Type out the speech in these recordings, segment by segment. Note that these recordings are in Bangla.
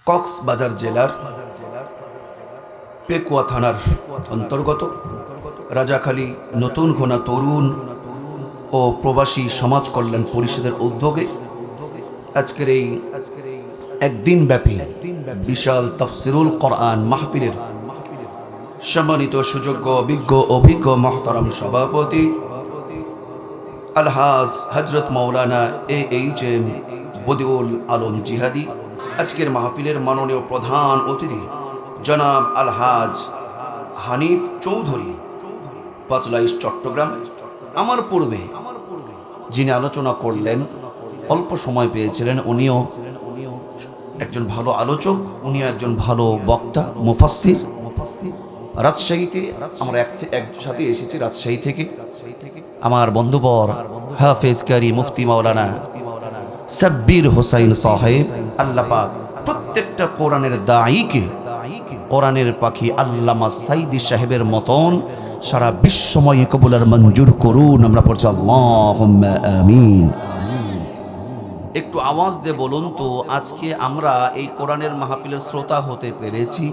কক্সবাজার জেলার পেকুয়া থানার অন্তর্গত রাজাখালী নতুন ঘোনা তরুণ ও প্রবাসী সমাজ কল্যাণ পরিষদের উদ্যোগে আজকের এই একদিনব্যাপী বিশাল তাফসিরুল কোরআন মাহফিলের সম্মানিত সুযোগ্য অভিজ্ঞ মহতারাম সভাপতি আলহাজ হজরত মৌলানা AHM বদিউল আলম জিহাদি, আজকের মাহফিলের মাননীয় প্রধান অতিথি জনাব আলহাজ হানিফ চৌধুরী, পাঁচলাইশ, চট্টগ্রাম। আমার পূর্বে যিনি আলোচনা করলেন, অল্প সময় পেয়েছিলেন, উনিও একজন ভালো আলোচক, উনিও একজন ভালো বক্তা, মুফাসসির। রাজশাহীতে আমরা একসাথে এসেছি, রাজশাহী থেকে আমার বন্ধুবর হাফেজ কারি মুফতি মাওলানা সাব্বির হোসাইন সাহেব। আল্লাহ পাক প্রত্যেকটা কোরআনের দায়ীকে কোরআনের পাখি আল্লামা সাইদি সাহেবের মতন সারা বিশ্বময় কবুল আর মঞ্জুর করুন। আমরা পড়ছি আল্লাহুম্মা আমিন। একটু আওয়াজ দিয়ে বলুন তো, আজকে আমরা এই কোরআনের মাহফিলের শ্রোতা হতে পেরেছি,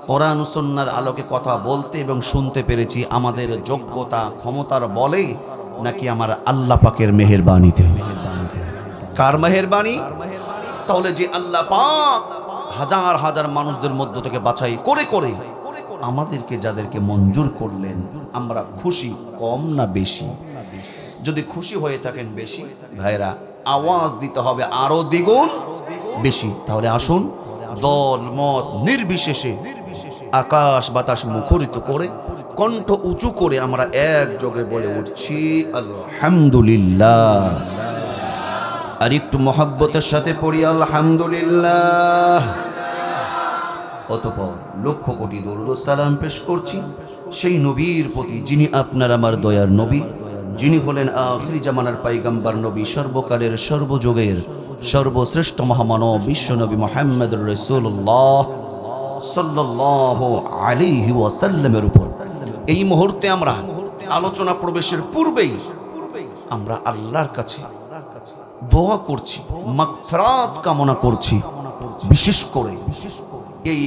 কোরআন সুন্নাহর আলোকে কথা বলতে এবং শুনতে পেরেছি আমাদের যোগ্যতা ক্ষমতার বলে, নাকি আমার আল্লাহ পাকের মেহেরবানিতে? কার মেহেরবানি? তাহলে যে আল্লাহ পাক হাজার হাজার মানুষদের মধ্য থেকে বাছাই করে করে আমাদেরকে যাদেরকে মঞ্জুর করলেন, আমরা খুশি কম না বেশি? যদি খুশি হয়ে থাকেন বেশি, ভাইরা আওয়াজ দিতে হবে আরো দ্বিগুণ বেশি। তাহলে আসুন দল মত নির্বিশেষে আকাশ বাতাস মুখরিত করে কণ্ঠ উঁচু করে আমরা একযোগে বলে উঠছি আলহামদুলিল্লাহ। আর একটু মহব্বতের সাথে পড়ি আলহামদুলিল্লাহ। অতঃপর লক্ষ কোটি দরুদ ও সালাম পেশ করছি সেই নবীর প্রতি যিনি আপনার আমার দয়ার নবী, যিনি হলেন আখিরি জামানার পাইগাম্বার নবী, সর্বকালের সর্বযুগের সর্বশ্রেষ্ঠ মহামানব বিশ্বনবী মুহাম্মদুর রাসূলুল্লাহ সাল্লাল্লাহু আলাইহি ওয়াসাল্লামের উপর এই মুহূর্তে আমরা আলোচনা প্রবেশের পূর্বেই আমরা আল্লাহর কাছে দোয়া করছি, মাগফিরাত কামনা করছি। বিশেষ করে এই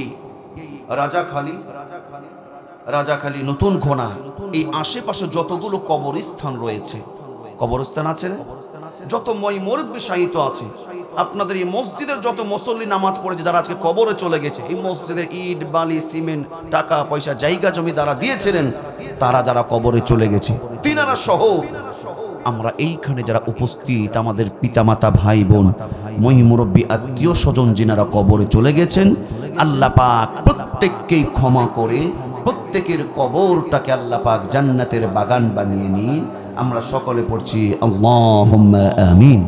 রাজাখালী নতুন ঘোনা, এই আশেপাশে যতগুলো কবরস্থান রয়েছে, কবরস্থান আছে না, যত মুরব্বি শায়িত আছে, আপনাদের এই মসজিদের যত মুসল্লি নামাজ পড়েছে, যারা আজকে কবরে চলে গেছে, এই মসজিদের ইট বালি সিমেন্ট টাকা পয়সা জায়গা জমি দ্বারা দিয়েছিলেন, তারা যারা কবরে চলে গেছে, তিনারা সহ আমরা এইখানে যারা উপস্থিত, আমাদের পিতামাতা ভাই বোন মুরব্বি আত্মীয় স্বজন যিনারা কবরে চলে গেছেন, আল্লাহ পাক প্রত্যেককেই ক্ষমা করে প্রত্যেকের কবরটাকে আল্লাহ পাক জান্নাতের বাগান বানিয়ে নিন। আমরা সকলে পড়ছি আল্লাহুম্মা আমিন।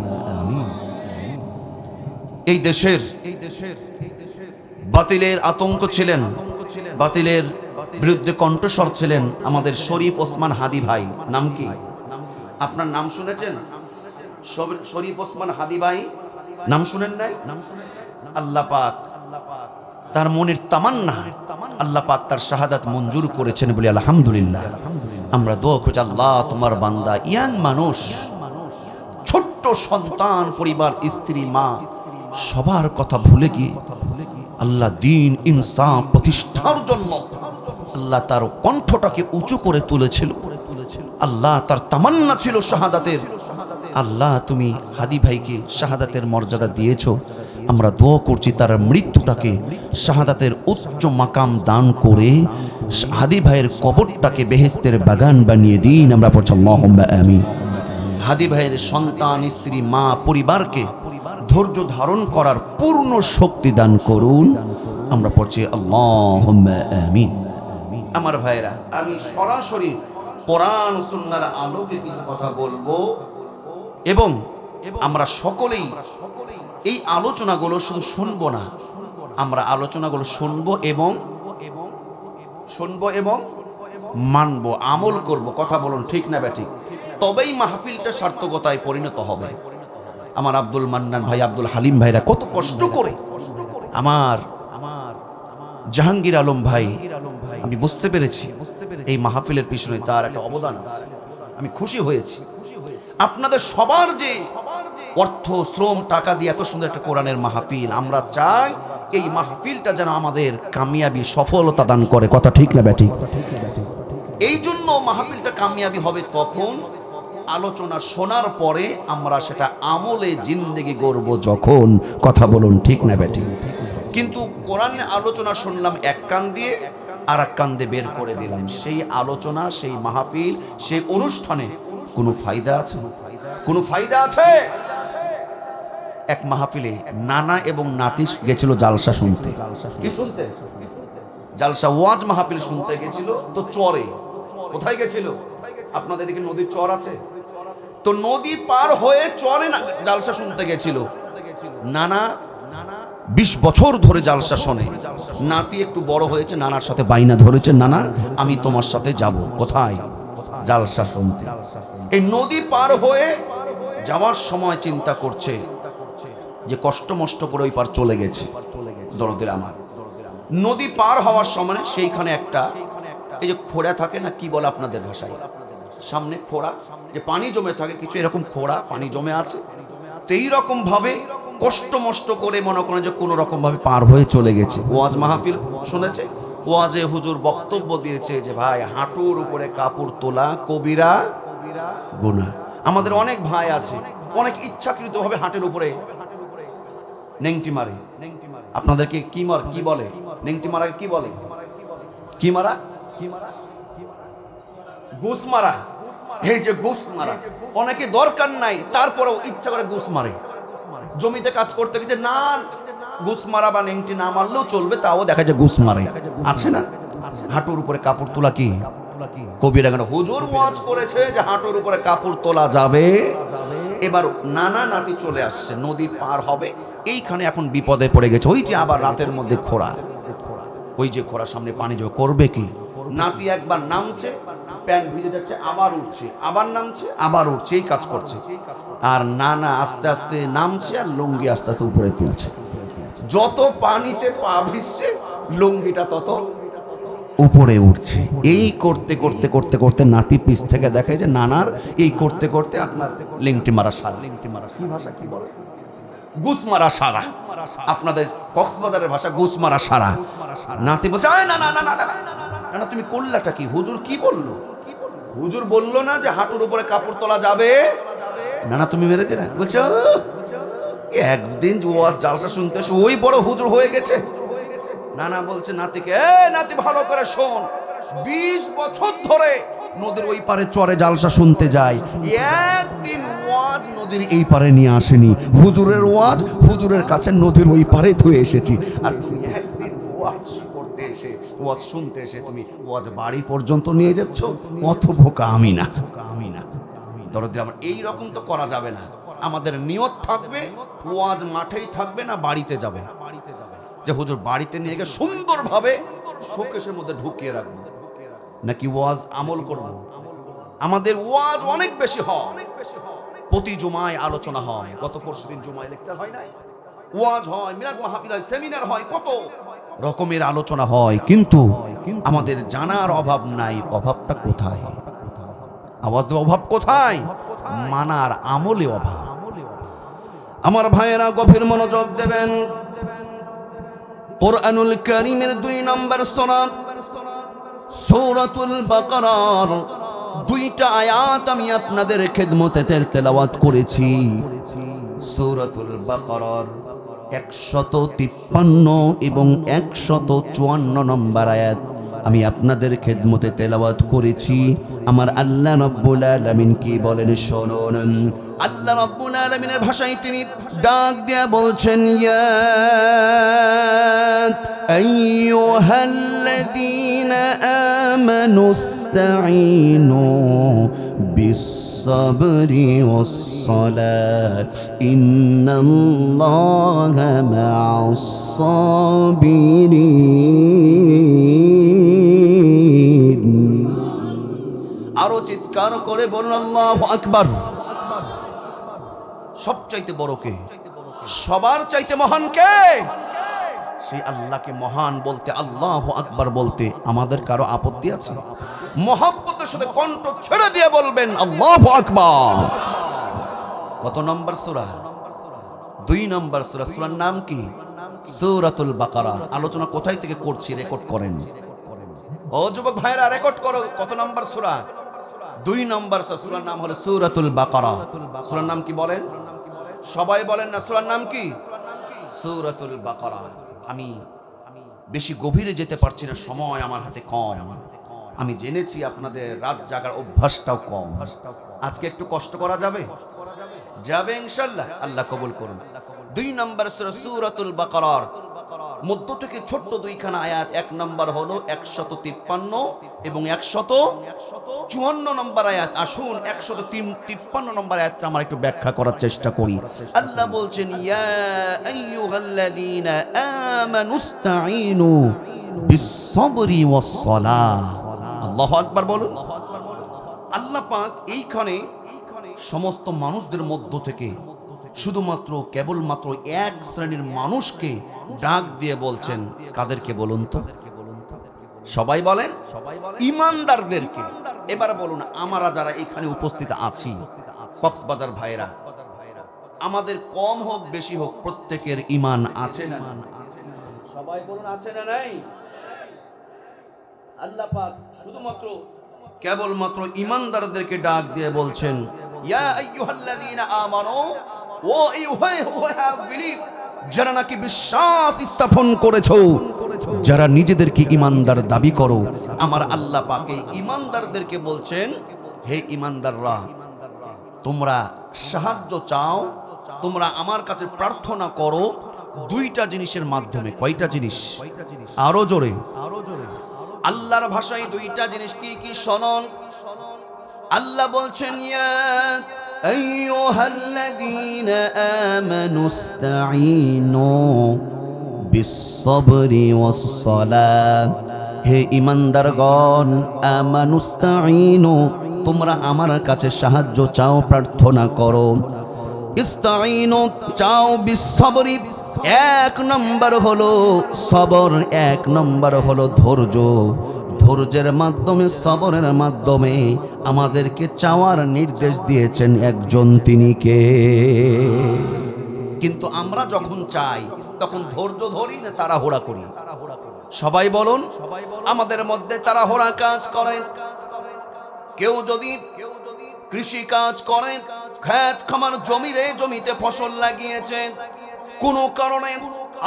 এই দেশের বাতিলের আতঙ্ক ছিলেন, বাতিলের বিরুদ্ধে কণ্ঠস্বর ছিলেন আমাদের শরীফ ওসমান হাদি ভাই। নাম কি? আপনার নাম শুনেছেন? শরীফ ওসমান হাদি ভাই নাম শুনেন নাই? আল্লাহ পাক তার মনের তামান্না, আল্লাহ পাক তার শাহাদাত মঞ্জুর করেছেন বলে আলহামদুলিল্লাহ। আমরা দোয়া করছি, আল্লাহ তোমার বান্দা ইয়াং মানুষ, ছোট্ট সন্তান, পরিবার, স্ত্রী, মা, সবার কথা ভুলে গিয়ে আল্লাহ দিন ইনসাফ প্রতিষ্ঠার জন্য আল্লাহ তার কণ্ঠটাকে উঁচু করে তুলেছিল। আল্লাহ তার তামান্না ছিল শাহাদাতের। আল্লাহ তুমি হাদি ভাইকে শাহাদাতের মর্যাদা দিয়েছ। আমরা দোয়া করছি তার মৃত্যুটাকে শাহাদাতের উচ্চ মাকাম দান করে হাদি ভাইয়ের কবরটাকে বেহেশতের বাগান বানিয়ে দিন। আমরা পড়ছি আল্লাহুম্মা আমিন। হাদি ভাইয়ের সন্তান, স্ত্রী, মা, পরিবারকে ধৈর্য ধারণ করার পূর্ণ শক্তি দান করুন। আমরা পড়ছি আল্লাহুম্মা আমিন। আমার ভাইয়েরা, আমি সরাসরি কোরআন সুন্নাহর আলোকে কিছু কথা বলবো এবং আমরা সকলেই এই আলোচনাগুলো শুধু শুনবো না, আমরা আলোচনাগুলো শুনবো এবং মানবো, আমল করব। কথা বলুন ঠিক না ব্যাঠিক? তবেই মাহফিলটা সার্থকতায় পরিণত হবে। আমার আব্দুল মান্নান ভাই, আব্দুল হালিম ভাইরা কত কষ্ট করে, আমার জাহাঙ্গীর আলম ভাই, আমি বুঝতে পেরেছি এই মাহফিলের পিছনে তার একটা অবদান আছে। আমি খুশি হয়েছি। আপনাদের সবার যে অর্থ শ্রম টাকা দিয়ে এত সুন্দর একটা কোরআনের মাহফিল, আমরা চাই এই মাহফিলটা যেন আমাদের কামিয়াবি সফলতা দান করে। কথা ঠিক না ব্যাটি? এই জন্য মাহফিলটা কামিয়াবি হবে তখন আলোচনা শোনার পরে আমরা সেটা আমলে জিন্দেগি গড়ব যখন। কথা বলুন ঠিক না ব্যাটি? কিন্তু কোরআন আলোচনা শুনলাম এক কান দিয়ে, আর এক কান দিয়ে বের করে দিলাম, সেই আলোচনা, সেই মাহফিল, সেই অনুষ্ঠানে কোনো ফায়দা আছে? কোনো ফায়দা আছে? এক মাহফিলে নানা এবং নাতি গেছিল জালসা শুনতে। কি শুনতে? জালসা, ওয়াজ মাহফিল শুনতে গেছিল। তো চরে, কোথায় গেছিল? আপনাদের দিকে নদীর চর আছে তো, নদী পার হয়ে চরে জালসা শুনতে গেছিল। নানা 20 বছর ধরে জালসা শোনে, নাতি একটু বড় হয়েছে, নানার সাথে বাইনা ধরেছে, নানা আমি তোমার সাথে যাব। কোথায়? জালসা শুনতে। এই নদী পার হয়ে যাওয়ার সময় চিন্তা করছে যে কষ্ট মষ্ট করে ওই পার চলে গেছে। দরদের আমার, নদী পার হওয়ার সময় সেইখানে একটা, এই যে খোড়া থাকে না, কি বলে আপনাদের ভাষায়, সামনে খোড়া, যে পানি জমে থাকে কিছু, এরকম খোড়া পানি জমে আছে। তো এইরকম ভাবে কষ্ট মষ্ট করে মনে করেন যে কোনো রকম ভাবে পার হয়ে চলে গেছে। ওয়াজ মাহফিল শুনেছে, ওয়াজে হুজুর বক্তব্য দিয়েছে যে ভাই, হাঁটুর উপরে কাপড় তোলা কবিরা গুনাহ। আমাদের অনেক ভাই আছে, অনেক ইচ্ছাকৃত ভাবে হাঁটের উপরে নেংটি মারে। আপনাদেরকে কি বলে? নেংটি মারা কি বলে? কি মারা? ঘুষ মারা। এই যে ঘুষ মারা, অনেকে দরকার নাই তারপরেও ইচ্ছা করে ঘুষ মারে। জমিতে কাজ করতে গেছে, না ঘুষ মারা বা নেংটি না মারলেও চলবে, তাও দেখা যায় ঘুষ মারে। আছে না? হাঁটুর উপরে কাপড় তোলা কি কবিরা গুনাহ। হুজুর ওয়াজ করেছে যে হাঁটুর উপরে কাপড় তোলা যাবে। এবার নানা নাতি চলে আসছে, নদী পার হবে, এইখানে এখন বিপদে পড়ে গেছে। ওই যে আবার রাতের মধ্যে খোড়া, ওই যে খোড়া সামনে পানি যাবে, করবে কি? নাতি একবার নামছে, প্যান্ট ভিজে যাচ্ছে, আবার উঠছে, আবার নামছে, আবার উঠছে, এই কাজ করছে। আর নানা আস্তে আস্তে নামছে আর লুঙ্গি আস্তে আস্তে উপরে তুলছে। যত পানিতে পা ভিজছে লুঙ্গিটা তত উপরে উঠছে। এই করতে করতে করতে করতে নাতি পিছ থেকে দেখে যে নানার এই করতে করতে আপনার লিংটি মারা সারা। কি ভাষা কি বলে? গুস মারা সারা। আপনাদের কক্সবাজারের ভাষা গুস মারা সারা। নাতি বলছে, না না না না না না, তুমি করলাটা কি? হুজুর কি বললো? হুজুর বললো না যে হাঁটুর উপরে কাপড় তোলা যাবে? না না, তুমি মেরে দিলে। বলছে একদিন ওয়াজ জালসা শুনতে ওই বড় হুজুর হয়ে গেছে। নানা বলছে নাতিকে, নাতি ভালো করে শোন, 20 বছর ধরে নদীর ওই পারে চরে জালসা শুনতে যায়, একদিন ওয়াজ নদীর এই পারে নিয়ে আসেনি। হুজুরের ওয়াজ হুজুরের কাছে নদীর ওই পারে ধুয়ে এসেছি। আর তুমি একদিন ওয়াজ করতে এসে, ওয়াজ শুনতে এসে তুমি ওয়াজ বাড়ি পর্যন্ত নিয়ে যাচ্ছ। অত বোকা আমি না। দরদি আমার, এই রকম তো করা যাবে না। আমাদের নিয়ত থাকবে ওয়াজ মাঠেই থাকবে না বাড়িতে যাবে। যে হুজুর বাড়িতে নিয়ে গিয়ে সুন্দরভাবে শোকেশের মধ্যে ঢুকিয়ে রাখবো, নাকি ওয়াজ আমল করব? আমাদের ওয়াজ অনেক বেশি হয়, প্রতি জুমায় আলোচনা হয়। গত পরশুদিন জুমায় লেকচার হয় নাই? ওয়াজ হয়, মিলাদ মাহফিল হয়, সেমিনার হয়, কত রকমের আলোচনা হয়। কিন্তু আমাদের জানার অভাব নাই। অভাবটা কোথায়? আওয়াজ দেওয়ার অভাব কোথায়? মানার আমলে অভাব। আমার ভাইয়েরা গভীর মনোযোগ দেবেন। কুরআনুল কারীমের 2 নম্বর সূরা সূরাতুল বাকারার 2টা আয়াত আমি আপনাদের খেদমতে তেলাওয়াত করেছি। সূরাতুল বাকারার 153 এবং 154 নম্বর আয়াত আমি আপনাদের খেদমতে তেলাওয়াত করেছি। আমার আল্লাহ রাব্বুল আলামিন কি বলেন শুনুন। আল্লাহ রাব্বুল আলামিনের ভাষায় তিনি ডাক দিয়ে বলছেন, ইয়া আইয়ুহাল্লাযীনা আমানুস্তাঈনু বিস-সাবরি ওয়াস-সালাত ইন্নাল্লাহা মা'আস-সাবিরিন। আরো চিৎকার করে বলুন আল্লাহু আকবার। সবচাইতে বড় কে? সবার চাইতে মহান কে? সেই আল্লাহকে মহান বলতে, আল্লাহু আকবার বলতে আমাদের কারো আপত্তি আছে? মহব্বতের সাথে কণ্ঠ ছেড়ে দিয়ে বলবেন আল্লাহু আকবার। কত নম্বর সূরা? 2 নম্বর সূরা। সূরার নাম কি? সূরাতুল বাকারা। আলোচনা কোথায় থেকে করছি? রেকর্ড করেন। ও যুবক ভাইরা, রেকর্ড করো। কত নম্বর সূরা? 2 নম্বর সূরা। সূরার নাম হলো সূরাতুল বাকারা। সূরার নাম কি বলেন? সবাই বলেন না, সূরার নাম কি? সূরাতুল বাকারা। আমি বেশি গভীরে যেতে পারছি না, সময় আমার হাতে কম। আমি জেনেছি আপনাদের রাত জাগার অভ্যাসটাও কম। আজকে একটু কষ্ট করা যাবে? যাবে ইনশাআল্লাহ। আল্লাহ কবুল করুন। 2 নম্বর সূরা সূরাতুল বাকারার মধ্য থেকে ছোট্ট 2খানা আয়াত। 1 নম্বর হলো 153 এবং 154 নম্বর আয়াত। আসুন 153 নম্বর আয়াতটা আমরা একটু ব্যাখ্যা করার চেষ্টা করি। আল্লাহ বলছেন, ইয়া আইয়ুহাল্লাযীনা আমানুস্তাঈনু বিস-সাবরি ওয়াস-সালাহ। আল্লাহু আকবার বলুন। আল্লাহ পাক এইখানে সমস্ত মানুষদের মধ্য থেকে শুধুমাত্র কেবলমাত্র এক শ্রেণীর মানুষকে ডাক দিয়ে বলছেন। কাদেরকে বলুন তো? সবাই বলেন, ঈমানদারদেরকে। এবার বলুন, আমরা যারা এখানে উপস্থিত আছি, কক্সবাজার ভাইরা, আমাদের কম হোক বেশি হোক, প্রত্যেকের ঈমান আছে না? সবাই বলুন, আছে না নাই? আল্লাহ পাক শুধুমাত্র কেবলমাত্র ঈমানদারদেরকে ডাক দিয়ে বলছেন, ইয়া আইয়ুহাল্লাযীনা আমানু, ও ইউ হু হ্যাভ বিলিভ, যারা নাকি বিশ্বাস স্থাপন করেছো, যারা নিজেদেরকে ঈমানদার দাবি করো। আমার আল্লাহ পাক এই ঈমানদারদেরকে বলছেন, হে ঈমানদাররা, তোমরা সাহায্য চাও, তোমরা আমার কাছে প্রার্থনা করো 2টা জিনিসের মাধ্যমে। কয়টা জিনিস? আরো জোরে। আল্লাহর ভাষায় 2টা জিনিস কি কি শোনুন। আল্লাহ বলছেন, ইয়া আইয়ুহাল্লাযীনা আমানুস্তাঈনু বিস-সাবরি ওয়াস-সালাহ। হে ঈমানদারগণ, আমানুস্তাঈনু, তোমরা আমার কাছে সাহায্য চাও, প্রার্থনা করো। ইস্তাঈনু চাও বিস-সাবরি, 1 নম্বর হলো সবর, 1 নম্বর হলো ধৈর্য। ধৈর্যের মাধ্যমে, সবরের মাধ্যমে আমাদেরকে চাওয়ার নির্দেশ দিয়েছেন একজন, তিনি কে? কিন্তু আমরা যখন চাই তখন ধৈর্য ধরি না, তাড়াহুড়া করি। সবাই বলুন, আমাদের মধ্যে তাড়াহুড়া কাজ করে। কেউ যদি কৃষি কাজ করে, ক্ষেত খামার জমিতে ফসল লাগিয়েছে, কোনো কারণে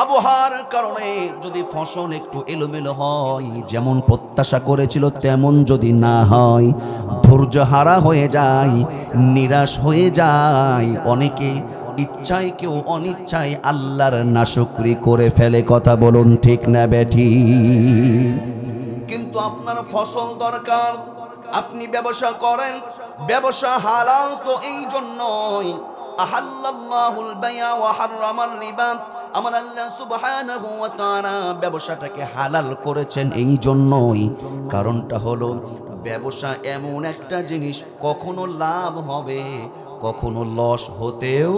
আবহাওয়ার কারণে যদি ফসল একটু এলোমেলো হয়, যেমন প্রত্যাশা করেছিল তেমন যদি না হয়, ধৈর্য হারা হয়ে যায়, নিরাশ হয়ে যায়। অনেকে ইচ্ছায়, কেউ অনিচ্ছায় আল্লাহর নাশুকরি করে ফেলে। কথা বলুন, ঠিক না বেঠি? কিন্তু আপনার ফসল দরকার, আপনি ব্যবসা করেন, ব্যবসা হালাল তো এই জন্যই, আহাল্লাল্লাহুল বাই'a ওয়া হাররামার রিবা। আমার আল্লাহ সুবহানাহু ওয়া তাআলা ব্যবসাটাকে হালাল করেছেন এই জন্যই। কারণটা হলো, ব্যবসা এমন একটা জিনিস, কখনো লাভ হবে, কখনো লস হতেও,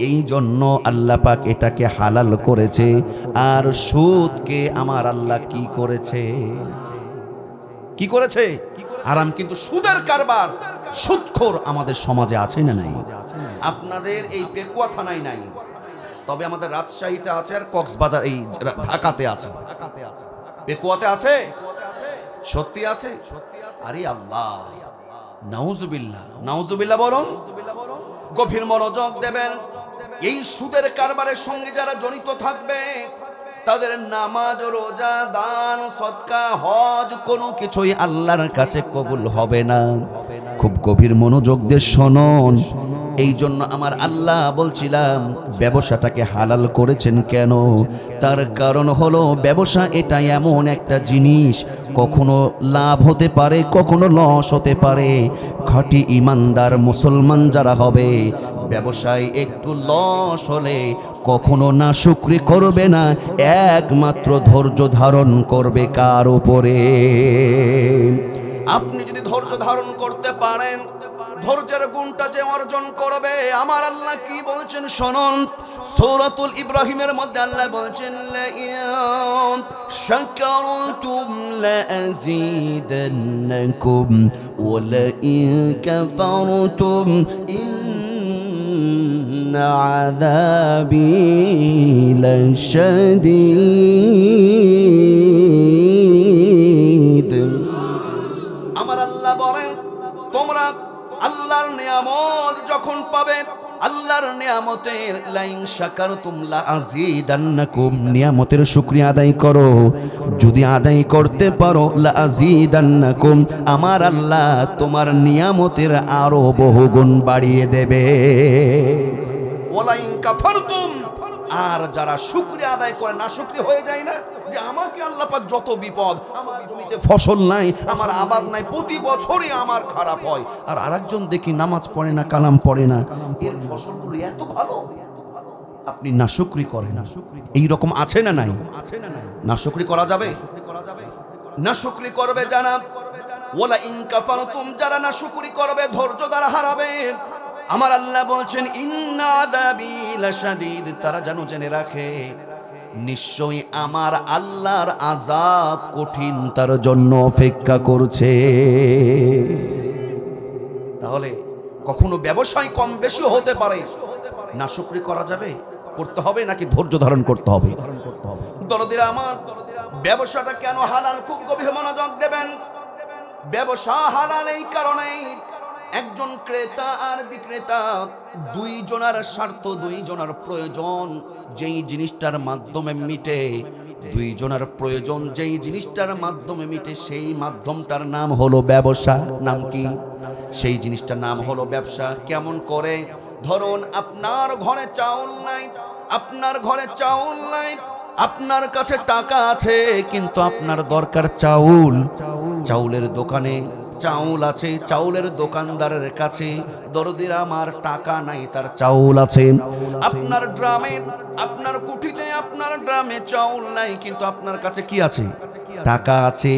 এই জন্য আল্লাহ পাক এটাকে হালাল করেছে। আর সুদকে আমার আল্লাহ কি করেছে? কি করেছে? হারাম। কিন্তু সুদের কারবার, সুদখোর আমাদের সমাজে আছে না নাই? আপনাদের এই পেকুয়া থানায় নাই, তবে আমাদের রাজশাহীতে আছে, আর কক্সবাজার এই ঢাকাতে আছে। পেকুয়াতে আছে? সত্যি আছে? আরে আল্লাহ, নাউজুবিল্লাহ, নাউজুবিল্লাহ বলুন। গভীর মনোযোগ দেবেন। এই সুদের কারবারের সঙ্গে যারা জড়িত থাকবে, তাদের নামাজ, রোজা, দান, সদকা, হজ কোনো কিছুই আল্লাহর কাছে কবুল হবে না। খুব গভীর মনোযোগ দিয়ে শুনুন। এই জন্য আমার আল্লাহ বলছিলাম, ব্যবসাটাকে হালাল করেছেন কেন? তার কারণ হলো, ব্যবসা এটা এমন একটা জিনিস, কখনো লাভ হতে পারে, কখনো লস হতে পারে। খাঁটি ঈমানদার মুসলমান যারা হবে, ব্যবসায় একটু লস হলে কখনো না শুকরি করবে না, একমাত্র ধৈর্য ধারণ করবে। কার উপরে? আপনি যদি ধৈর্য ধারণ করতে পারেন, ধৈর্যের গুণটা যে অর্জন করবে, আমার আল্লাহ কি বলছেন শুনুন। সূরাতুল ইব্রাহিমের মধ্যে আল্লাহ বলছেন, লাইন শাকারতুম লাযীদান্নাকুম ওয়া লাইন কাফারতুম আযাবি লাশাদীদ। আমার আল্লাহ বলেন, তোমরা আল্লাহর নিয়ামত যখন পাবে, আল্লাহর নিয়ামতের লাইন শাকারতুম লা আযীদান্নাকুম, নিয়ামতের শুকরিয়া আদায় করো, যদি আদায় করতে পারো লা আযীদান্নাকুম, আমার আল্লাহ তোমার নিয়ামতের আরো বহুগুণ বাড়িয়ে দেবে। ওয়ালা ইন কাফারতুম, আর যারা শুকরিয়া আদায় করে না শুকরি হয়ে যায় না, যে আমাকে আল্লাহ পাক যত বিপদ, আমার জমিতে ফসল নাই, আমার আবাদ নাই, প্রতি বছরই আমার খারাপ হয়, আর আরেকজন দেখি নামাজ পড়ে না, কালাম পড়ে না, এর ফসলগুলো এত ভালো, আপনি নাশুকরি করেন। এই রকম আছে না নাই? নাশুকরি করা যাবে? নাশুকরি করবে যারা, ওয়ালা ইন কাফারতুম, যারা নাশুকরি করবে, ধৈর্য দ্বারা হারাবে, আমার আল্লাহ বলছেন ইন্না আযাবি লাশাদীদ, তারা যেন জেনে রাখে নিশ্চয়ই আমার আল্লাহর আযাব কঠিন তার জন্য অপেক্ষা করছে। তাহলে কখনো ব্যবসায় কম বেশি হতে পারে, নাশুকরি করা যাবে, করতে হবে নাকি ধৈর্য ধারণ করতে হবে? দরদিরা আমার, ব্যবসাটা কেন হালাল, খুব গভীর মনোযোগ দেবেন। ব্যবসা হালাল এই কারণেই, একজন ক্রেতা আর বিক্রেতা দুইজনের স্বার্থ, দুইজনের প্রয়োজন যেই জিনিসটার মাধ্যমে মিটে, দুইজনের প্রয়োজন যেই জিনিসটার মাধ্যমে মিটে, সেই মাধ্যমটার নাম হলো ব্যবসা। নাম কি? সেই জিনিসটার নাম হলো ব্যবসা। কেমন করে? ধরুন আপনার ঘরে চাউল নাই, আপনার ঘরে চাউল নাই, আপনার কাছে টাকা আছে কিন্তু আপনার দরকার চাউল। চাউলের দোকানে চাউল আছে, চাউলের দোকানদারের কাছে দরদির আমার টাকা নাই, তার চাউল আছে। আপনার ড্রামে, আপনার কুঠিতে, আপনার ড্রামে চাউল নাই কিন্তু আপনার কাছে কি আছে? টাকা আছে।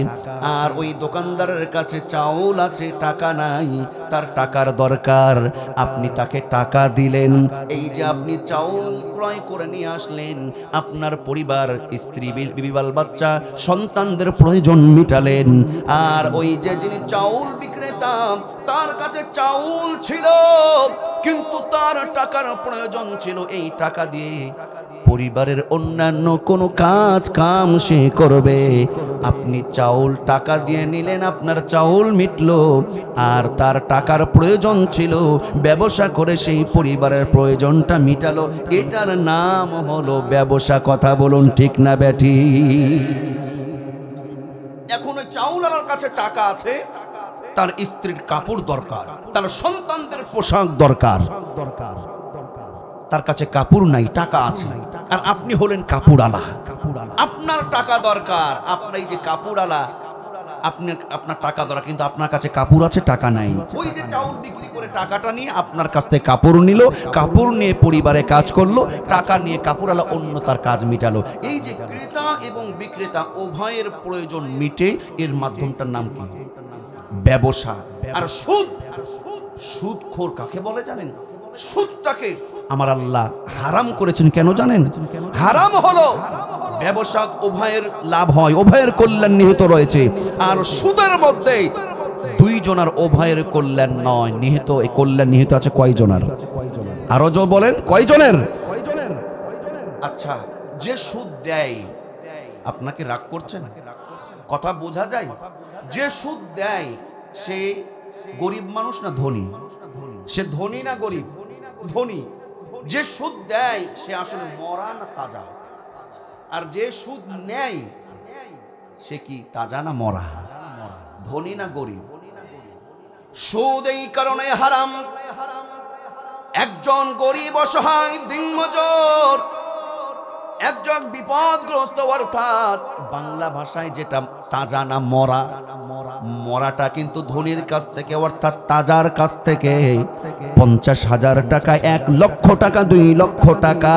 আর ওই দোকানদারের কাছে চাউল আছে, টাকা নাই, তার টাকার দরকার, আপনি তাকে টাকা দিলেন। এই যে আপনি চাউল ক্রয় করে নিয়ে আসলেন, আপনার পরিবার, স্ত্রী, বিবি, বাল বাচ্চা, সন্তানদের প্রয়োজন মিটালেন। আর ওই যে যিনি চাউল বিক্রেতা, তার কাছে চাউল ছিল কিন্তু তার টাকার প্রয়োজন ছিল, এই টাকা দিয়ে পরিবারের অন্যান্য কোনো কাজ কাম সে করবে। আপনি চাউল টাকা দিয়ে নিলেন, আপনার চাউল মিটলো, আর তার টাকার প্রয়োজন ছিল, ব্যবসা করে সেই পরিবারের প্রয়োজনটা মিটালো। এটার নাম হলো ব্যবসা। কথা বলুন ঠিক না ব্যাটি? এখন ওই চাউলওয়ালার কাছে টাকা আছে, তার স্ত্রীর কাপড় দরকার, তার সন্তানদের পোশাক দরকার, তার কাছে কাপড় নাই, টাকা আছে। আর আপনি হলেন কাপড়ওয়ালা, আপনার টাকা দরকার, আপনার এই যে কাপড়ওয়ালা, আপনার টাকা দরকার কিন্তু আপনার কাছে কাপড় আছে, টাকা নাই। ওই যে চাউল বিক্রি করে টাকাটা নিয়ে আপনার কাছ থেকে কাপড় নিল, কাপড় নিয়ে পরিবারে কাজ করলো, টাকা নিয়ে কাপড়ওয়ালা অন্য তার কাজ মিটালো। এই যে ক্রেতা এবং বিক্রেতা উভয়ের প্রয়োজন মিটে, এর মাধ্যমটার নাম কি? ব্যবসা। আর সুদ, সুদখোর কাকে বলে জানেন? সুদটাকে আমার আল্লাহ হারাম করেছেন। কেন জানেন? হারাম হলো ব্যবসা উভয়ের লাভ হয়, উভয়ের কল্যাণ নিহিত রয়েছে। আর সুদের মধ্যে দুইজনের উভয়ের কল্যাণ নয়, নিহিত। এই কল্যাণ নিহিত আছে কয়জনের? আরো জো বলেন, কয়জনের? আচ্ছা, যে সুদ দেয়, আপনাকে রাগ করছেন? কথা বোঝা যায়? যে সুদ দেয় সে গরিব মানুষ না ধনী? সে ধনী না গরিব? ধনী। যে সুদ দেয় সে আসলে মরা না তাজা? আর যে সুদ নেয় সে কি তাজা না মরা? ধনী না গরিব? সুদ এই কারণে হারাম, একজন গরিব অসহায় দিনমজুর, একজন বিপদগ্রস্ত, অর্থাৎ বাংলা ভাষায় যেটা তাজা না মরা, মরাটা কিন্তু ধনীর কাছ থেকে, অর্থাৎ তাজার কাছ থেকে 50,000 টাকা, 1 লক্ষ টাকা, 2 লক্ষ টাকা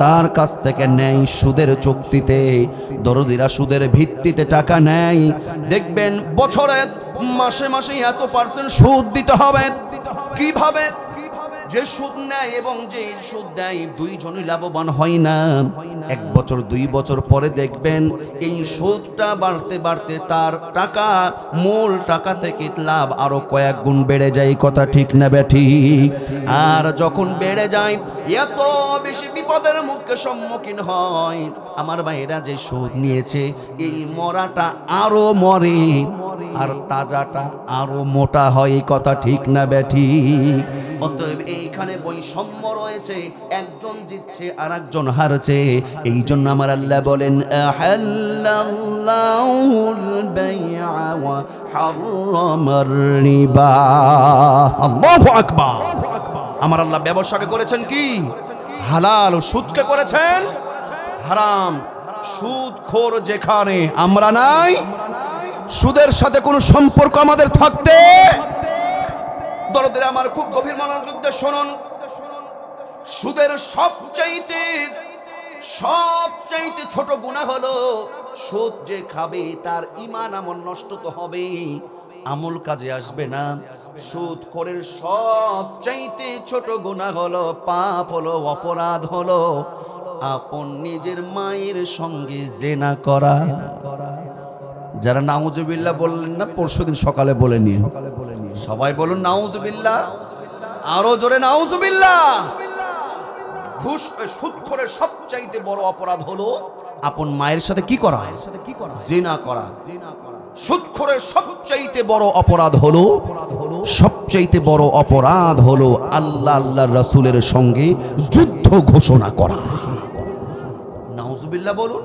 তার কাছ থেকে নেয় সুদের চুক্তিতে। দরদিরা সুদের ভিত্তিতে টাকা নেয়। দেখবেন বছরে মাসে মাসে এত % সুদ দিতে হবে। কিভাবে? যে সুদ নেয় এবং যে সুদ দেয় দুইজনই লাভবান হয় না। 1 বছর 2 বছর পরে দেখবেন এই সুদটা বাড়তে বাড়তে তার টাকা, মূল টাকা থেকে লাভ আরো কয়েক গুণ বেড়ে যায়। কথা ঠিক না বেঠিক? আর যখন বেড়ে যায় এত বেশি বিপদের মুখে সম্মুখীন হয়। আমার ভাইরা, যে সুদ নিয়েছে এই মরাটা আরো মরে আর তাজাটা আরো মোটা হয়। কথা ঠিক না বেঠিক? অতএব এইখানে বৈষম্য রয়েছে, একজন জিতছে আর একজন হারছে। এই জন্য আমার আল্লাহ বলেন আহাল্লাল্লাহুল বাই'a ওয়া হারামার রিবা। আল্লাহু আকবার। আমার আল্লাহ ব্যবসাকে করেছেন কি? হালাল। ও সুদকে করেছেন হারাম। সুদখোর যেখানে আমরা নাই, সুদের সাথে কোনো সম্পর্ক আমাদের থাকতে দরদের আমার খুব গভীর মনোযোগ দিয়ে শুনুন। সুদের সবচাইতে ছোট গুনাহ হলো সুদ যে খাবে তার ঈমান আমল নষ্ট তো হবে, আমল কাজে আসবে না। সুদখোরের সবচাইতে ছোট গুনাহ হলো, পাপ হলো, অপরাধ হলো আপন নিজের মায়ের সঙ্গে জিনা করা। যারা নাউজুবিল্লাহ বললেন না পরশুদিন সকালে বলে নিন, সবাই বলুন নাউজুবিল্লাহ, আরো জোরে নাউজুবিল্লাহ। সুদখোরের সবচাইতে বড় অপরাধ হলো আপন মায়ের সাথে কি করা? জিনা করা। সুদখোরের সবচাইতে বড় অপরাধ হলো আল্লাহ আল্লাহর রাসূলের সঙ্গে যুদ্ধ ঘোষণা করা। নাউজুবিল্লাহ বলুন।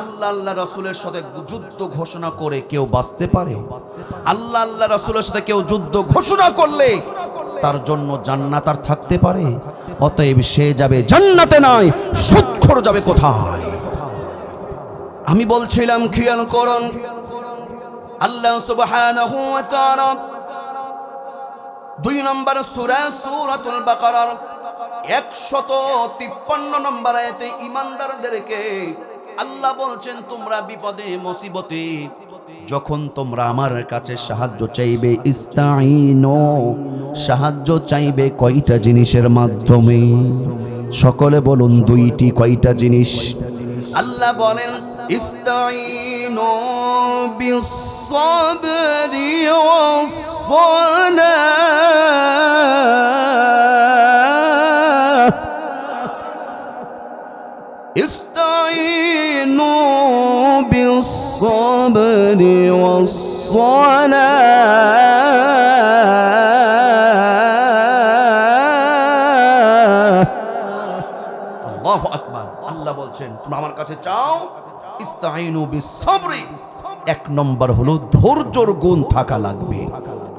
আল্লাহ আল্লাহ রাসূলের সাথে যুদ্ধ ঘোষণা করে কেউ বাঁচতে পারে? আল্লাহ আল্লাহ রাসূলের সাথে কেউ যুদ্ধ ঘোষণা করলে তার জন্য জান্নাত আর থাকতে পারে? অতএব সে যাবে জান্নাতে নয়, সুদখোর যাবে কোথায়? আমি বলছিলাম খেয়াল করুন, আল্লাহ সুবহানাহু ওয়া তাআলা 2 নম্বর সূরা সূরাতুল বাকারার 153 নম্বর আয়াতে ঈমানদারদেরকে আল্লাহ বলছেন, তোমরা বিপদে মুসিবতে যখন তোমরা আমার কাছে সাহায্য চাইবে, ইস্তাঈনু, সাহায্য চাইবে কয়টা জিনিসের মাধ্যমে? সকলে বলুন 2টি। কয়টা জিনিস? আল্লাহ বলেন ইস্তাঈনু বিস-সাবরি ওয়াস-সালাহ। ইস্তাঈনু বিস-সাবরি ওয়াস-সালাহ। আল্লাহু আকবার। আল্লাহ বলছেন তোমরা আমার কাছে চাও, ইস্তাঈনু বিস-সাবরি। 1 নম্বর হলো ধৈর্যর গুণ থাকা লাগবে।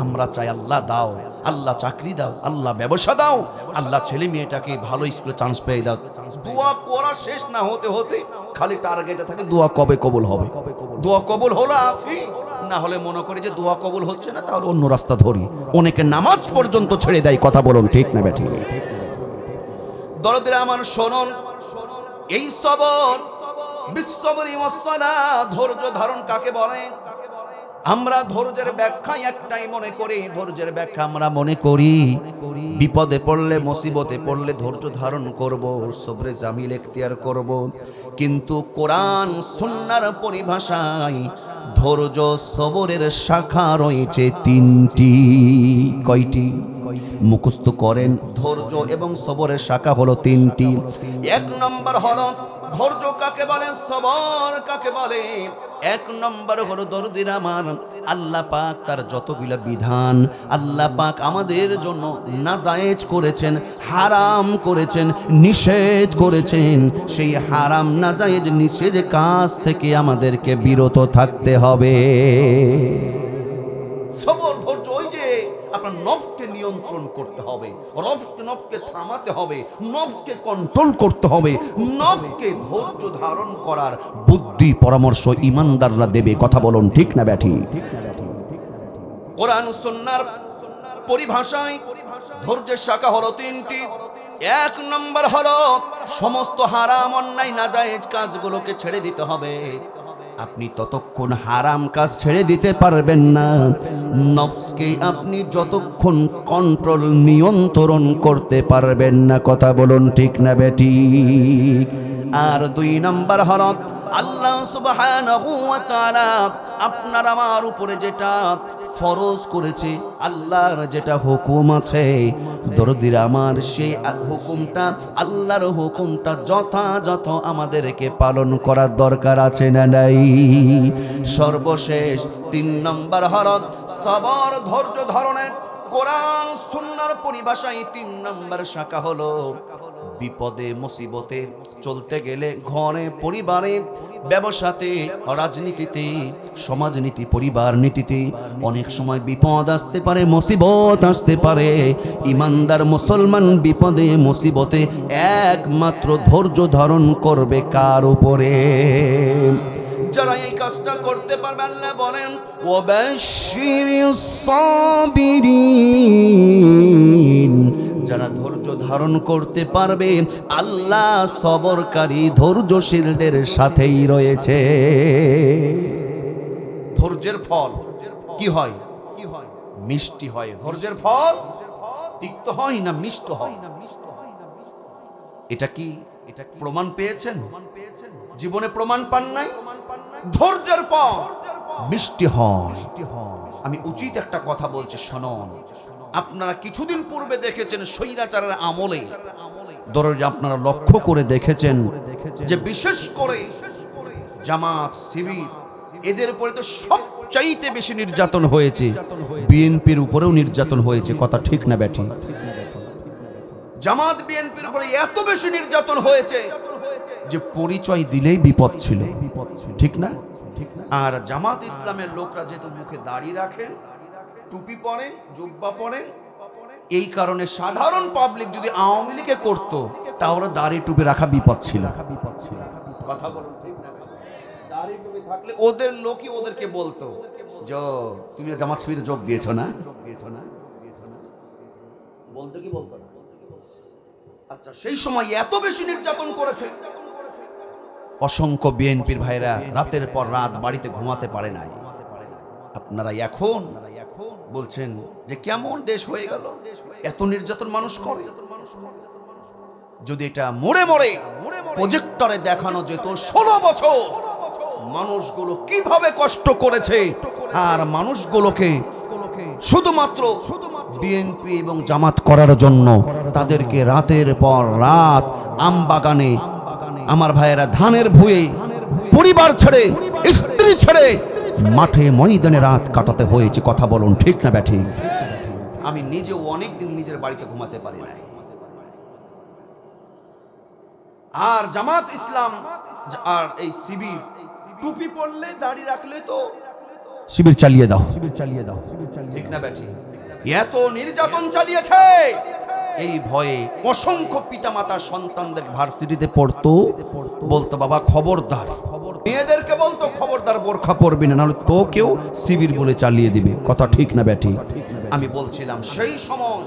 আমরা চাই আল্লাহ দাও, আল্লাহ চাকরি দাও, আল্লাহ ব্যবসা দাও, আল্লাহ ছেলে মেয়েটাকে ভালো স্কুলে চান্স পেয়ে দাও। দোয়া করা শেষ না হতে হতে খালি টার্গেটে থাকে দোয়া কবে কবুল হবে। দোয়া কবুল হলো আসি, না হলে মনে করি যে দোয়া কবুল হচ্ছে না, তাহলে অন্য রাস্তা ধরি। অনেকে নামাজ পর্যন্ত ছেড়ে দেয়। কথা বলুন ঠিক না বেঠিক? দরদের আমার শুনুন, এই সবর বিস-সাবরি ওয়াস-সালাহ, ধৈর্য ধারণ কাকে বলে? আমরা ধৈর্যের ব্যাখ্যা একটাই মনে করি, ধৈর্যের ব্যাখ্যা আমরা মনে করি বিপদে পড়লে, মুসিবতে পড়লে ধৈর্য ধারণ করব, সবরে জামিল এখতিয়ার করব। কিন্তু কোরআন সুন্নাহর পরিভাষায় ধৈর্য সবরের শাখা রয়েছে 3টি। কয়টি? মুখস্থ করেন। ধৈর্য এবং সবরের শাখা হলো 3টি। 1 নম্বর হলো ধৈর্য কাকে বলে, সবর কাকে বলে? 1 নম্বর হলো দরদির আমার, আল্লাহ পাক তার যতগুলা বিধান আল্লাহ পাক আমাদের জন্য নাজায়েজ করেছেন, হারাম করেছেন, নিষেধ করেছেন, সেই হারাম নাজায়েজ নিষেধ কাজ থেকে আমাদেরকে বিরত থাকতে হবে। সবর ধৈর্য ওই যে আপনার নফসকে নিয়ন্ত্রণ করতে হবে, নফসকে থামাতে হবে, নফসকে কন্ট্রোল করতে হবে। নফসকে ধৈর্য ধারণ করার বুদ্ধি পরামর্শ ঈমানদাররা দেবে। কথা বলুন ঠিক না ব্যাঠি? কোরআন সুন্নাহর পরিভাষায় ধৈর্যের শাখা হলো 3টি। 1 নম্বর হলো সমস্ত হারাম অন্যায় নাজায়েজ কাজগুলোকে ছেড়ে দিতে হবে। আপনি ততক্ষণ হারাম কাজ ছেড়ে দিতে পারবেন না। নফসকে আপনি যতক্ষণ কন্ট্রোল নিয়ন্ত্রণ করতে পারবেন না। কথা বলুন ঠিক না বেঠিক? আর 2 নম্বর হলো আল্লাহ সুবহানাহু ওয়া তাআলা আপনার আমার উপরে যেটা ফরজ করেছে, আল্লাহর যেটা হুকুম আছে, দরদির আমার সেই হুকুমটা, আল্লাহর হুকুমটা যথাযথ আমাদেরকে পালন করার দরকার আছে না নাই? সর্বশেষ 3 নম্বর হলো সবর, ধৈর্য ধারণের কোরআন সুন্নাহর পরিভাষায় 3 নম্বর শাখা হলো বিপদে মুসিবতে চলতে গেলে ঘরে, পরিবারে, ব্যবসাতে, রাজনীতিতে, সমাজনীতি, পরিবার নীতিতে অনেক সময় বিপদ আসতে পারে, মুসিবত আসতে পারে। ইমানদার মুসলমান বিপদে মুসিবতে একমাত্র ধৈর্য ধারণ করবে কার উপরে? যারা এই কাজটা করতে পারবে, আল্লাহ বলেন ওয়াবাশশিরিস সাবিরিন, যারা ধৈর্য ধারণ করতে পারবে আল্লাহ সবরকারী ধৈর্যশীলদের সাথেই রয়েছে। ধৈর্যের ফল কি হয়? মিষ্টি হয়। ধৈর্যের ফল তিক্ত হয় না মিষ্ট হয়? এটা কি প্রমাণ পেয়েছেন? জীবনে প্রমাণ পান নাই? ধৈর্যের ফল মিষ্টি হয়। আমি উচিত একটা কথা বলছি, শুনুন। আপনারা কিছুদিন পূর্বে দেখেছেন স্বৈরাচারের আমলে, ধরে আপনারা লক্ষ্য করে দেখেছেন যে বিশেষ করে জামাত, শিবির, এদের উপরে তো সবচাইতে বেশি নির্যাতন হয়েছে। বিএনপির উপরেও নির্যাতন হয়েছে। কথা ঠিক না ব্যাঠি? জামাত বিএনপির উপরে এত বেশি নির্যাতন হয়েছে যে পরিচয় দিলেই বিপদ ছিল। ঠিক না? আর জামাত ইসলামের লোকরা যেহেতু মুখে দাড়ি রাখেন, টুপি পরেন, জুব্বা পরেন, এই কারণে সাধারণ পাবলিক যদি আওয়ামী লীগে করতো তাহলে দাড়ি টুপি রাখা বিপদ ছিল। কথা বলুন ঠিক না? দাড়ি টুপি থাকলে ওদের লোকই ওদেরকে বলতো যে তুমি জামাত শিবিরে যোগ দিয়েছো না? বলতো কি বলতো না? আচ্ছা, সেই সময় এত বেশি নির্যাতন করেছে, অসংখ্য বিএনপির ভাইরা রাতের পর রাত বাড়িতে ঘুমাতে পারে নাই। আপনারা এখন বলছেন যে কেমন দেশ হয়ে গেল, এত নির্যাতন মানুষ করে। যদি এটা মোড়ে মোড়ে প্রজেক্টরে দেখানো যেত 16 বছর মানুষগুলো কিভাবে কষ্ট করেছে, আর মানুষগুলোকে শুধুমাত্র বিএনপি এবং জামাত করার জন্য তাদেরকে রাতের পর রাত আমবাগানে, আমার ভাইয়েরা ধানের ভুঁয়ে, পরিবার ছেড়ে, স্ত্রী ছেড়ে মাঠে ময়দানে রাত কাটাতে হয়েছে। কথা বলুন ঠিক না ব্যাঠি? আমি নিজেও অনেকদিন নিজের বাড়িতে ঘুমাতে পারি নাই। আর জামাত ইসলাম আর এই শিবির টুপি পরলে, দাড়ি রাখলে তো শিবির চালিয়ে দাও, ঠিক না ব্যাঠি? এত নির্যাতন চালিয়েছে, এই ভয়ে অসংখ্য পিতামাতা সন্তানদের ভার্সিটিতে পড়তো, বলতো বাবা খবরদার, মেয়েদেরকে বলতো খবরদার বোরখা পরবি না, নাহলে তোকেও শিবির বলে চালিয়ে দিবে। কথা ঠিক না ব্যাঠি? আমি বলছিলাম সেই সময়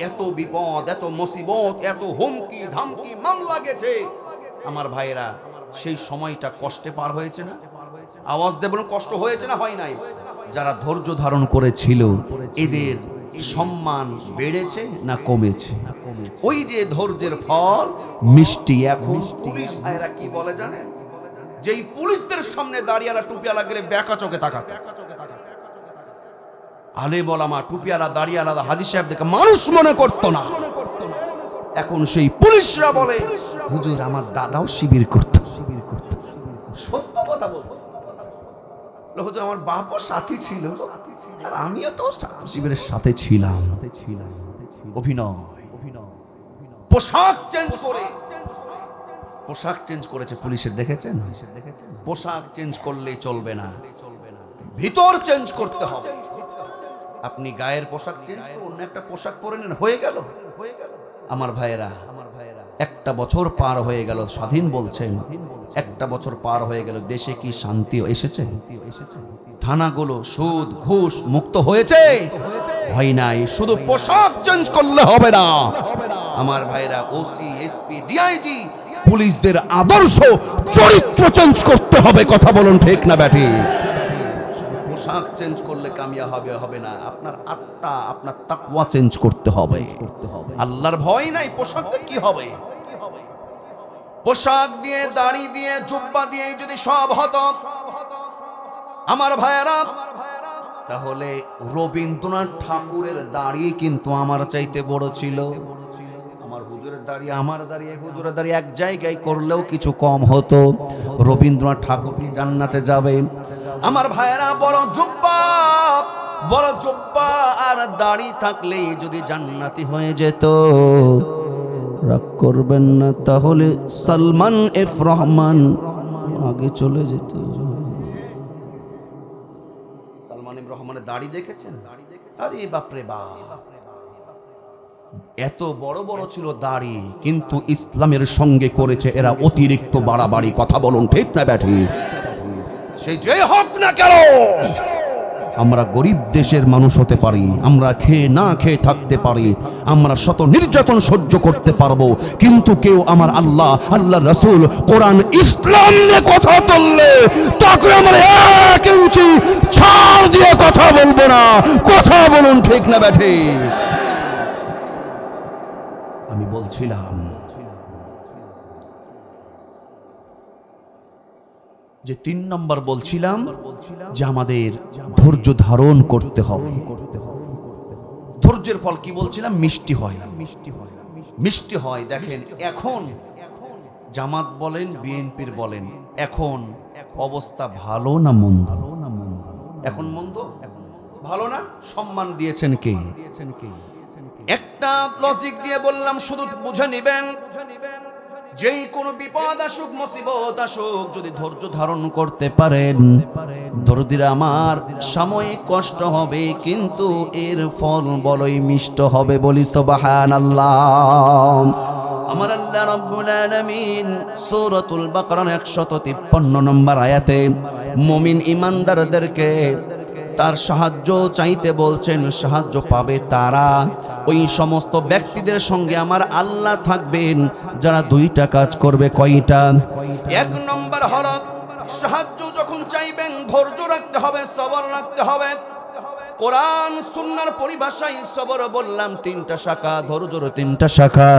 এত বিপদ, এত মুসিবত, এত হুমকি ধামকি মামলা গেছে। আমার ভাইয়েরা সেই সময়টা কষ্টে পার হয়েছে না? আওয়াজ দিয়ে বলুন, কষ্ট হয়েছে না হয় নাই? যারা ধৈর্য ধারণ করেছিল এদের সম্মান বেড়েছে না কমেছে? ওই যে ধৈর্যের ফল মিষ্টি। এখন পুলিশ ভাইরা কি বলে জানেন? যেই পুলিশদের সামনে দাঁড়িয়ালা টুপিয়ালা গেলে বেকা চোখে তাকাতে, আলেম ওলামা, টুপিয়ালা, দাঁড়িয়ালা, হাজী সাহেবদেরকে মানুষ মনে করতো না। এখন সেই পুলিশরা বলে হুজুর আমার দাদাও শিবির করত। সত্য কথা বলতো, হুজুর আমার বাপও সাথী ছিল, আর আমিও তো শিবিরের সাথে ছিলাম। অভিনয়, পোশাক চেঞ্জ করেছে পুলিশের, দেখেছেন? পোশাক চেঞ্জ করলে চলবে না, ভিতর চেঞ্জ করতে হবে। আপনি গায়ের পোশাক চেঞ্জ করে অন্য একটা পোশাক পরে নেন, হয়ে গেল। আমার ভাইয়েরা, একটা বছর পার হয়ে গেল, স্বাধীন বলছেন, একটা বছর পার হয়ে গেল, দেশে কি শান্তি এসেছে? থানাগুলো সুদ ঘুষ মুক্ত হয়েছে? হয় নাই। শুধু পোশাক চেঞ্জ করলে হবে না আমার ভাইরা, ওসি, এসপি, ডিআইজি, পুলিশদের আদর্শ চরিত্র চেঞ্জ করতে হবে, কথা বলুন ঠিক না ব্যাটি? পোশাক চেঞ্জ করলে কামিয়াবি হবে না, আপনার আত্মা, আপনার তাকওয়া চেঞ্জ করতে হবে। আল্লাহর ভয় নাই, পোশাক দিয়ে কি হবে? পোশাক দিয়ে, দাড়ি দিয়ে, জুব্বা দিয়ে যদি সব হতো আমার ভাইয়েরা, তাহলে রবীন্দ্রনাথ ঠাকুরের দাড়ি কিন্তু আমার চাইতে বড় ছিল। আমার হুজুরের দাড়ি, আমার দাড়ি, হুজুরের দাড়ি এক জায়গায় করলেও কিছু কম হতো। রবীন্দ্রনাথ ঠাকুর কি জান্নাতে যাবে? আমার ভাইয়েরা, বড় জুব্বা আর দাড়ি থাকলে যদি জান্নাতি হয়ে যেত, রাগ করবেন না, তাহলে সালমান এফ রহমান আগে চলে যেত। সালমান এফ রহমানের দাড়ি দেখেছেন? আরে বাপরে বাপ, এত বড় বড় ছিল দাড়ি, কিন্তু ইসলামের সঙ্গে করেছে এরা অতিরিক্ত বাড়াবাড়ি, কথা বলুন ঠিক না ব্যাঠি? সে যে হোক না কেন, আমরা গরিব দেশের মানুষ হতে পারি, আমরা খেয়ে না খেয়ে থাকতে পারি, আমরা শত নির্যাতন সহ্য করতে পারবো, কিন্তু কেউ আমার আল্লাহ, আল্লাহ রাসূল, কোরআন, ইসলাম নিয়ে কথা বললে তাকে আমরা এক ইঞ্চি ছাড় দিয়ে কথা বলবো না, কথা বলুন ঠিক না ব্যাঠি? আমি বলছিলাম যে 3 নম্বর বলছিলাম যে আমাদের ধৈর্য ধারণ করতে হবে। ধৈর্যের ফল কি বলছিলাম? মিষ্টি হয়, মিষ্টি হয়। দেখেন এখন জামাত বলেন, বিএনপির বলেন, এখন অবস্থা ভালো না মন্দ? এখন মন্দ, ভালো না? সম্মান দিয়েছেন কে? একটা লজিক দিয়ে বললাম, শুধু বুঝে নিবেন, যেই কোনো বিপদ আসুক, মুসিবত আসুক, যদি ধৈর্য ধারণ করতে পারেন, দরদিরা আমার, সাময়িক কষ্ট হবে কিন্তু এর ফল বড়ই মিষ্ট হবে। বলি সুবহানাল্লাহ। আমার আল্লাহ রাব্বুল আলামিন সূরাতুল বাকারার 153 নম্বর আয়াতে মুমিন ঈমানদারদেরকে তার সাহায্য চাইতে বলছেন। সাহায্য পাবে তারা, ওই সমস্ত ব্যক্তিদের সঙ্গে আমার আল্লাহ থাকবেন যারা 2টা কাজ করবে। কয়টা? 1 নম্বর হলো, সাহায্য যখন চাইবেন ধৈর্য রাখতে হবে, সবর রাখতে হবে। কোরআন সুন্নাহর পরিভাষায় সবর বললাম 3টা শাখা, ধৈর্যের 3টা শাখা।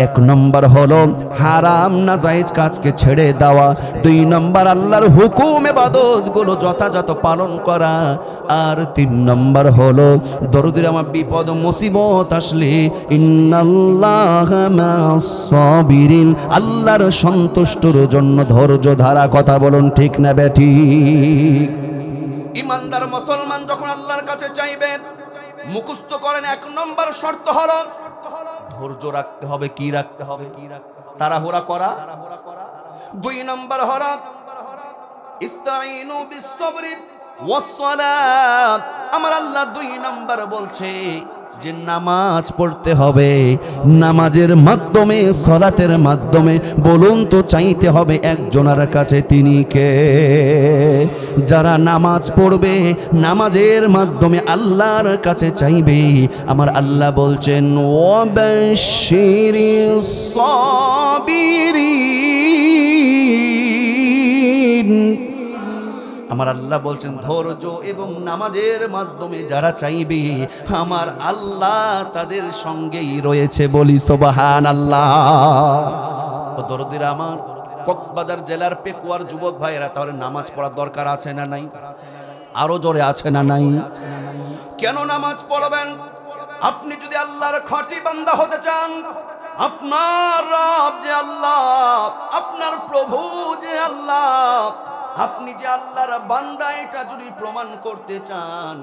1 নম্বর হলো হারাম নাজায়েজ কাজকে ছেড়ে দেওয়া, 2 নম্বর আল্লাহর হুকুম ইবাদত গুলো যথাযথ পালন করা, আর 3 নম্বর হলো দরদির আমার বিপদ মুসিবত আসলে ইন্নাল্লাহা মা'আস সাবিরিন, আল্লাহর সন্তুষ্টর জন্য ধৈর্য ধারা। কথা বলুন ঠিক না বেঠি? ইমানদার মুসলমান যখন আল্লাহর কাছে চাইবে, মুখস্থ করেন 1 নম্বর শর্ত হলো ধৈর্য রাখতে হবে। কি রাখতে হবে? তাড়াহুড়া করা। 2 নম্বর হলো ইস্তাঈনু বিস-সাবরি ওয়াস-সালাত। আমার আল্লাহ 2 নম্বর বলছে যে নামাজ পড়তে হবে, নামাজের মাধ্যমে, সালাতের মাধ্যমে। বলুন তো চাইতে হবে একজনের কাছে, তিনি কে? যারা নামাজ পড়বে, নামাজের মাধ্যমে আল্লাহর কাছে চাইবে, আমার আল্লাহ বলছেন ওয়াবাশশিরিস সাবিরিন। আমার আল্লাহ বলছেন ধৈর্য এবং নামাজের মাধ্যমে যারা চাইবে, আমার আল্লাহ তাদের সঙ্গেই রয়েছে। বলি সুবহানাল্লাহ। ও দরদিরা আমার, কক্সবাজার জেলার পেকুয়ার যুবক ভাইয়েরা, তাহলে নামাজ পড়ার দরকার আছে না নাই? আরো জোরে আছে না নাই? কেন নামাজ পড়বেন? আপনি যদি আল্লাহর খাঁটি বান্দা হতে চান, আপনার রব যে আল্লাহ, আপনার প্রভু যে আল্লাহ, আপনি যে আল্লাহর বান্দা, এটা যদি প্রমাণ করতে চান,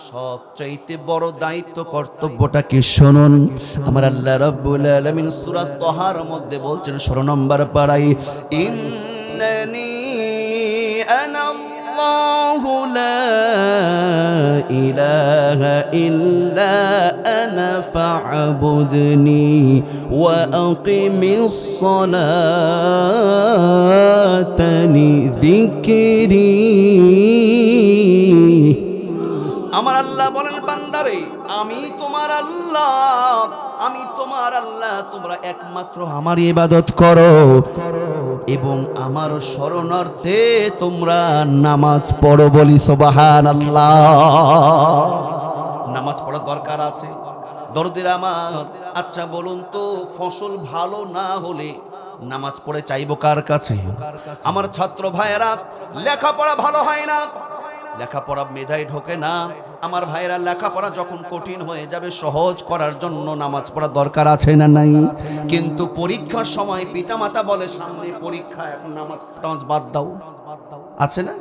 সবচাইতে বড় দায়িত্ব, কর্তব্যটা কি শুনুন। আমার আল্লাহ রাব্বুল আলামিন সূরা তাহার মধ্যে বলছেন 16 নম্বর পারায়, ইন্নানি আনাল্লাহু লা ইলাহা ইল্লা আনা ফা'বুদনি ওয়া আকিমিস সালাতা লিযিকরি। আমার আল্লাহ বলেন, বান্দারে আমি তোমার আল্লাহ, আমি তোমার আল্লাহ, তোমরা একমাত্র আমার ইবাদত করো। এবং আমার শরণার্থে তোমরা নামাজ পড়ো, বলি সুবহানাল্লাহ। নামাজ পড়ার দরকার আছে দরদের আমার। আচ্ছা বলুন তো, ফসল ভালো না হলে নামাজ পড়ে চাইবো কার কাছে? আমার ছাত্র ভাইয়েরা, লেখাপড়া ভালো হয় না, লেখাপড়া মেধায় ঢোকে না। আমার ভাইয়েরা, লেখাপড়া যখন কঠিন হয়ে যাবে সহজ করার জন্য নামাজ পড়া দরকার আছে না নাই? কিন্তু পরীক্ষার সময় পিতামাতা বলে সামনে পরীক্ষা, এখন নামাজ বাদ দাও, আছে না?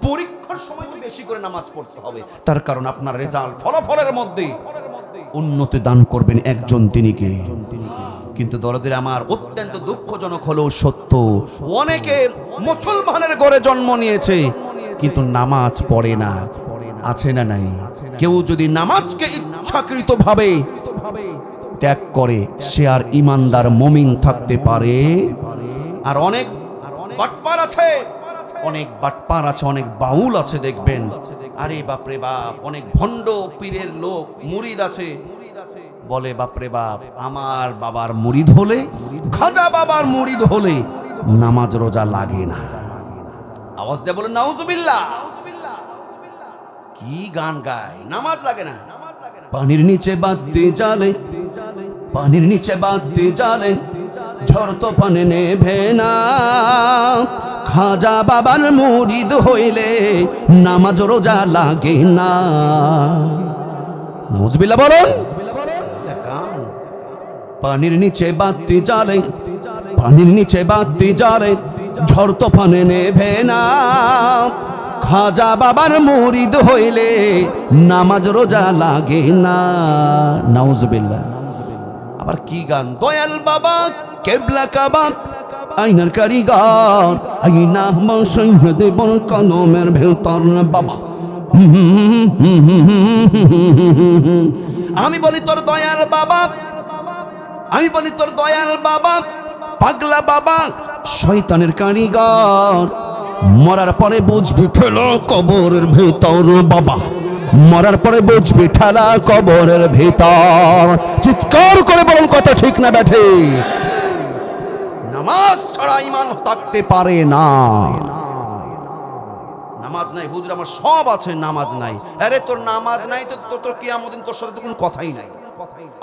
পরীক্ষার সময় তো বেশি করে নামাজ পড়তে হবে, তার কারণ আপনার রেজাল্ট ফলাফলের মধ্যে উন্নতি দান করবেন একজন, তিনি কে? কিন্তু দরদের আমার, অত্যন্ত দুঃখজনক হলেও সত্য, অনেকে মুসলমানের ঘরে জন্ম নিয়েছে কিন্তু নামাজ পড়ে না, আছে না নাই? কেউ যদি নামাজকে ইচ্ছাকৃতভাবে ত্যাগ করে সে আর ইমানদার মুমিন থাকতে পারে? আর অনেক বাটপার আছে, অনেক বাটপার আছে, অনেক বাউল আছে, দেখবেন আরে বাপরে বাপ, অনেক ভণ্ড পীরের লোক মুরিদ আছে, বলে বাপরে বাপ, আমার বাবার মুরিদ হলে, খাজা বাবার মুরিদ হলে নামাজ রোজা লাগে না। আওয়াজ দিয়ে বলেন নাউজুবিল্লাহ। কি গান গায়, নামাজ লাগে না। পানির নিচে বাতি জ্বালে, পানির নিচে বাতি জ্বালে, ঝড় তো পানি নেভে না, খাজা বাবার মুরিদ হইলে নামাজ রোজা লাগে না। নাউজুবিল্লাহ বলুন। পানির নিচে বাতি জ্বালে, পানির নিচে বাতি জ্বালে, ঝড় তো পানি নেভে না, খাজা বাবার মুরিদ হইলে নামাজ রোজা লাগে না। নাউজুবিল্লাহ। আবার কি গান, দয়াল বাবা কেবলা কাবা আইনার কারিগর, আইনা বসাইয়া দেবন কলমের ভেতর বাবা। আমি বলি তোর দয়াল বাবা, আমি বলি তোর দয়াল বাবা পাগলা বাবা শয়তানের কারিগর, মরার পরে বুঝবি ঠেলা কবরের ভেতর বাবা, মরার পরে বুঝবি ঠেলা কবরের ভেতর। চিৎকার করে বলুন, কথা ঠিক না ব্যাঠে? নামাজ ছাড়া ঈমান থাকতে পারে না। নামাজ নাই হুজুর, আমার সব আছে, নামাজ নাই। আরে তোর নামাজ নাই তো তোর কিয়ামত দিন তোর সাথে তো কোনো কথাই নাই।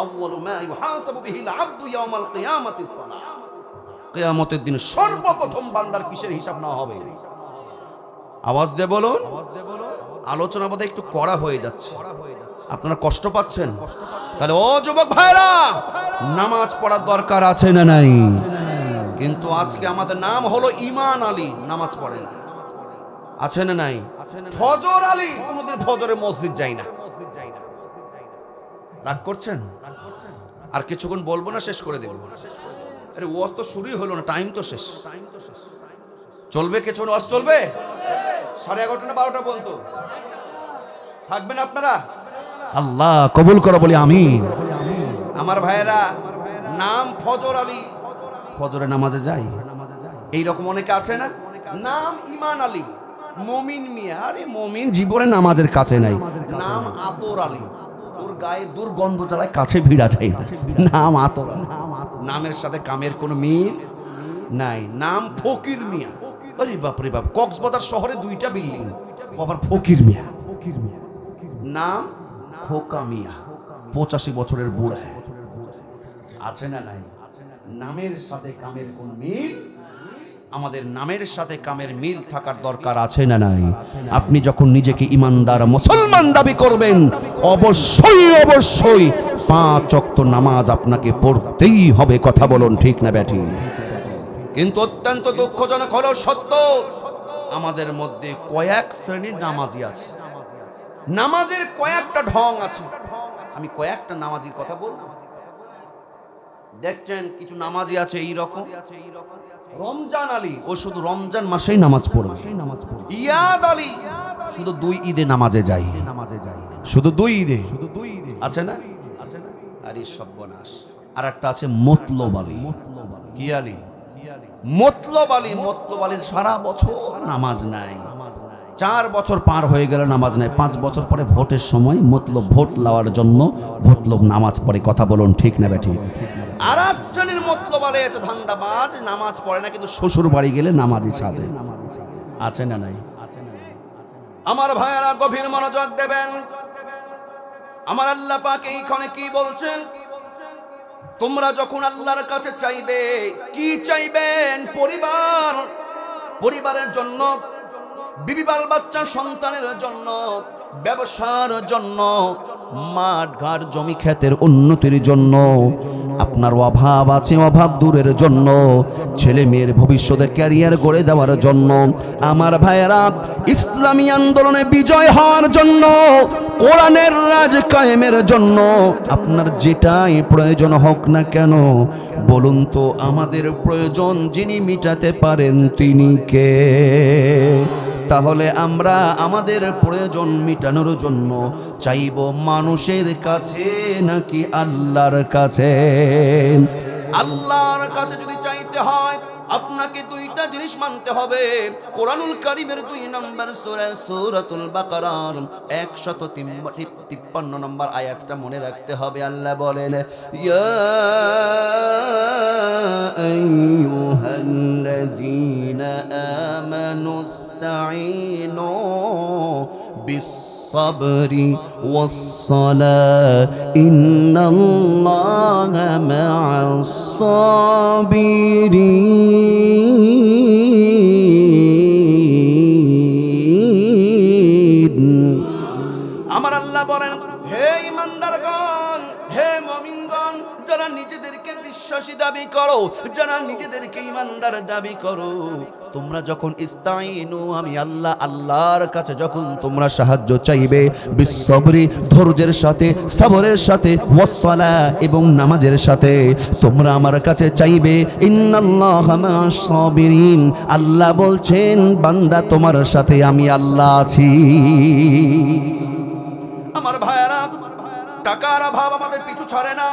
আউয়ালু মা ইউহাসাবু বিহিল আবদু ইয়াউমাল কিয়ামাতিস সালাহ। কিয়ামতের দিন সর্বপ্রথম বান্দার কিসের হিসাব নেওয়া হবে? আওয়াজ দিয়ে বলুন। আলোচনা বোধহয় একটু কড়া হয়ে যাচ্ছে, আপনারা কষ্ট পাচ্ছেন? তাহলে ও যুবক ভাইরা, নামাজ পড়ার দরকার আছে না নাই? কিন্তু আজকে আমাদের নাম হলো ঈমান আলী, নামাজ পড়ে না, আছে না নাই? ফজর আলী, কোনোদিন ফজরে মসজিদ যাই না। রাগ করছেন? আর কিছুক্ষণ বলবো না, শেষ করে দেব। আরে ওয়াজ তো শুরুই হলো না, টাইম তো শেষ। চলবে কিছুক্ষণ ওয়াজ চলবে, 11:30 না 12টা পর্যন্ত থাকবেন আপনারা। আল্লাহ কবুল করো, বলি আমিন। আমার ভাইয়েরা, নাম ফজর আলী, ফজরে নামাজে যাই, এইরকম অনেকে আছে না? নাম ঈমান আলী, মমিন মিয়া, আরে মমিন জীবনে নামাজের কাছে নাই। নাম আতর আলী, ওর গায়ে দুর্গন্ধ জ্বালায়, কাছে ভিড়া যায় না। নাম আতর আলী, নামের সাথে কামের কোনো মিল নাই। নাম ফকির মিয়া, আরে বাপরে বাপ, কক্সবাজার শহরে 2টা বিল্ডিং, আবার ফকির মিয়া। নাম খোকা মিয়া, 85 বছরের বুড়া, আছে না নাই? নামের সাথে কামের কোন মিল? আমাদের নামের সাথে কামের মিল থাকার দরকার আছে না নাই? আপনি যখন নিজেকে ইমানদার মুসলমান দাবি করবেন, অবশ্যই অবশ্যই 5 ওয়াক্ত নামাজ আপনাকে পড়তেই হবে। কথা বলুন, ঠিক না ব্যাটি? কিন্তু অত্যন্ত দুঃখজনক হলো সত্য, আমাদের মধ্যে কয়েক শ্রেণীর নামাজি আছে, নামাজের কয়েকটা ঢং আছে। আমি কয়েকটা নামাজির কথা বলবো। দেখছেন কিছু নামাজি আছে এই রকম, রমজান আলী, ও শুধু রমজান মাসেই নামাজ পড়বে। ইয়াদ আলী শুধু 2 ঈদে নামাজে যায়, শুধু 2 ঈদে, আছে না? আরে সর্বনাশ। আর একটা আছে মতলব আলী। কি আলী? মতলব আলী। মতলব আলীর সারা বছর নামাজ নাই, 4 বছর পার হয়ে গেল নামাজ নাই, 5 বছর পরে ভোটের সময় মতলব ভোট লওয়ার জন্য ভোটলোক নামাজ পড়ে। কথা বলুন ঠিক না বেঠিক? আর এক শ্রেণীর মতলব আলে আছে ধান্দাবাজ, নামাজ পড়ে না কিন্তু শ্বশুর বাড়ি গেলে নামাজই সাজে। আছে না নাই? আমার ভাইয়েরা গভীর মনোযোগ দেবেন। আমার আল্লাহ পাক এইখানে কি বলছেন? তোমরা যখন আল্লাহর কাছে চাইবে, কি চাইবেন? পরিবারের জন্য, বিবি বাল বাচ্চা সন্তানের জন্য, ব্যবসার জন্য, মাঠ ঘাট জমি ক্ষেতের উন্নতির জন্য, আপনার অভাব আছে অভাব দূরের জন্য, ছেলে মেয়ের ভবিষ্যতে ক্যারিয়ার গড়ে দেওয়ার জন্য, আমার ভাইয়েরা ইসলামী আন্দোলনে বিজয় হওয়ার জন্য, কোরআনের রাজ কায়েমের জন্য, আপনার যেটাই প্রয়োজন হোক না কেন, বলুন তো আমাদের প্রয়োজন যিনি মিটাতে পারেন তিনি কে? তাহলে আমরা আমাদের প্রয়োজন মিটানোর জন্য চাইব মানুষের কাছে নাকি আল্লাহর কাছে? আল্লাহর কাছে যদি চাইতে হয় আপনাকে দুইটা জিনিস মানতে হবে। কোরআনুল কারীমের 2 নম্বর সূরা সূরাতুল বাকারার 153 নম্বর আয়াতটা মনে রাখতে হবে। আল্লাহ বলেন, ইয়া আইয়ুহাল্লাযীনা আমানুস্তাঈনু বিস-সাবরি ওয়াস-সালাহ ইন্নাল্লাহা মা'আস-সাবিরিন। আমার আল্লাহ বলেন, হে ঈমানদারগণ, হে মুমিনগণ, যারা নিজেদেরকে বিশ্বাসী দাবি করো, যারা নিজেদেরকে ঈমানদার দাবি করো, তোমরা যখন ইস্তাইনু, আমি আল্লাহ, আল্লাহর কাছে যখন তোমরা সাহায্য চাইবে, বিসসবরি, ধৈর্যের সাথে, সবরের সাথে, ওয়াসসালাহ, এবং নামাজের সাথে তোমরা আমার কাছে চাইবে, ইন্নাল্লাহা মা'আস-সাবিরিন, আল্লাহ বলছেন বান্দা তোমার সাথে আমি আল্লাহ আছি। আমার ভাইয়েরা, টাকার অভাব আমাদের পিছু ছাড়ে না,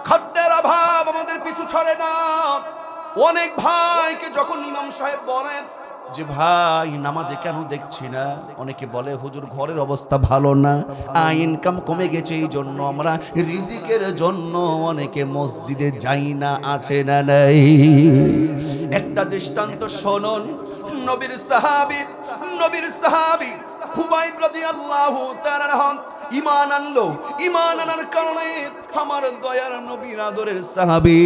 খাদ্যের অভাব আমাদের পিছু ছাড়ে না। অনেক ভাইকে যখন ইমাম সাহেব বলেন যে ভাই নামাজে কেন দেখছি না, অনেকে বলে হুজুর ঘরের অবস্থা ভালো না, ইনকাম কমে গেছে, এই জন্য আমরা রিজিকের জন্য অনেকে মসজিদে যাই না। আছে না নাই? একটা দৃষ্টান্ত শুনুন। নবীর সাহাবী খুবাইব রাদিয়াল্লাহু তাআলা ঈমান আনলো। ঈমান আনার কারণে আমার দয়ার নবীর আদরের সাহাবী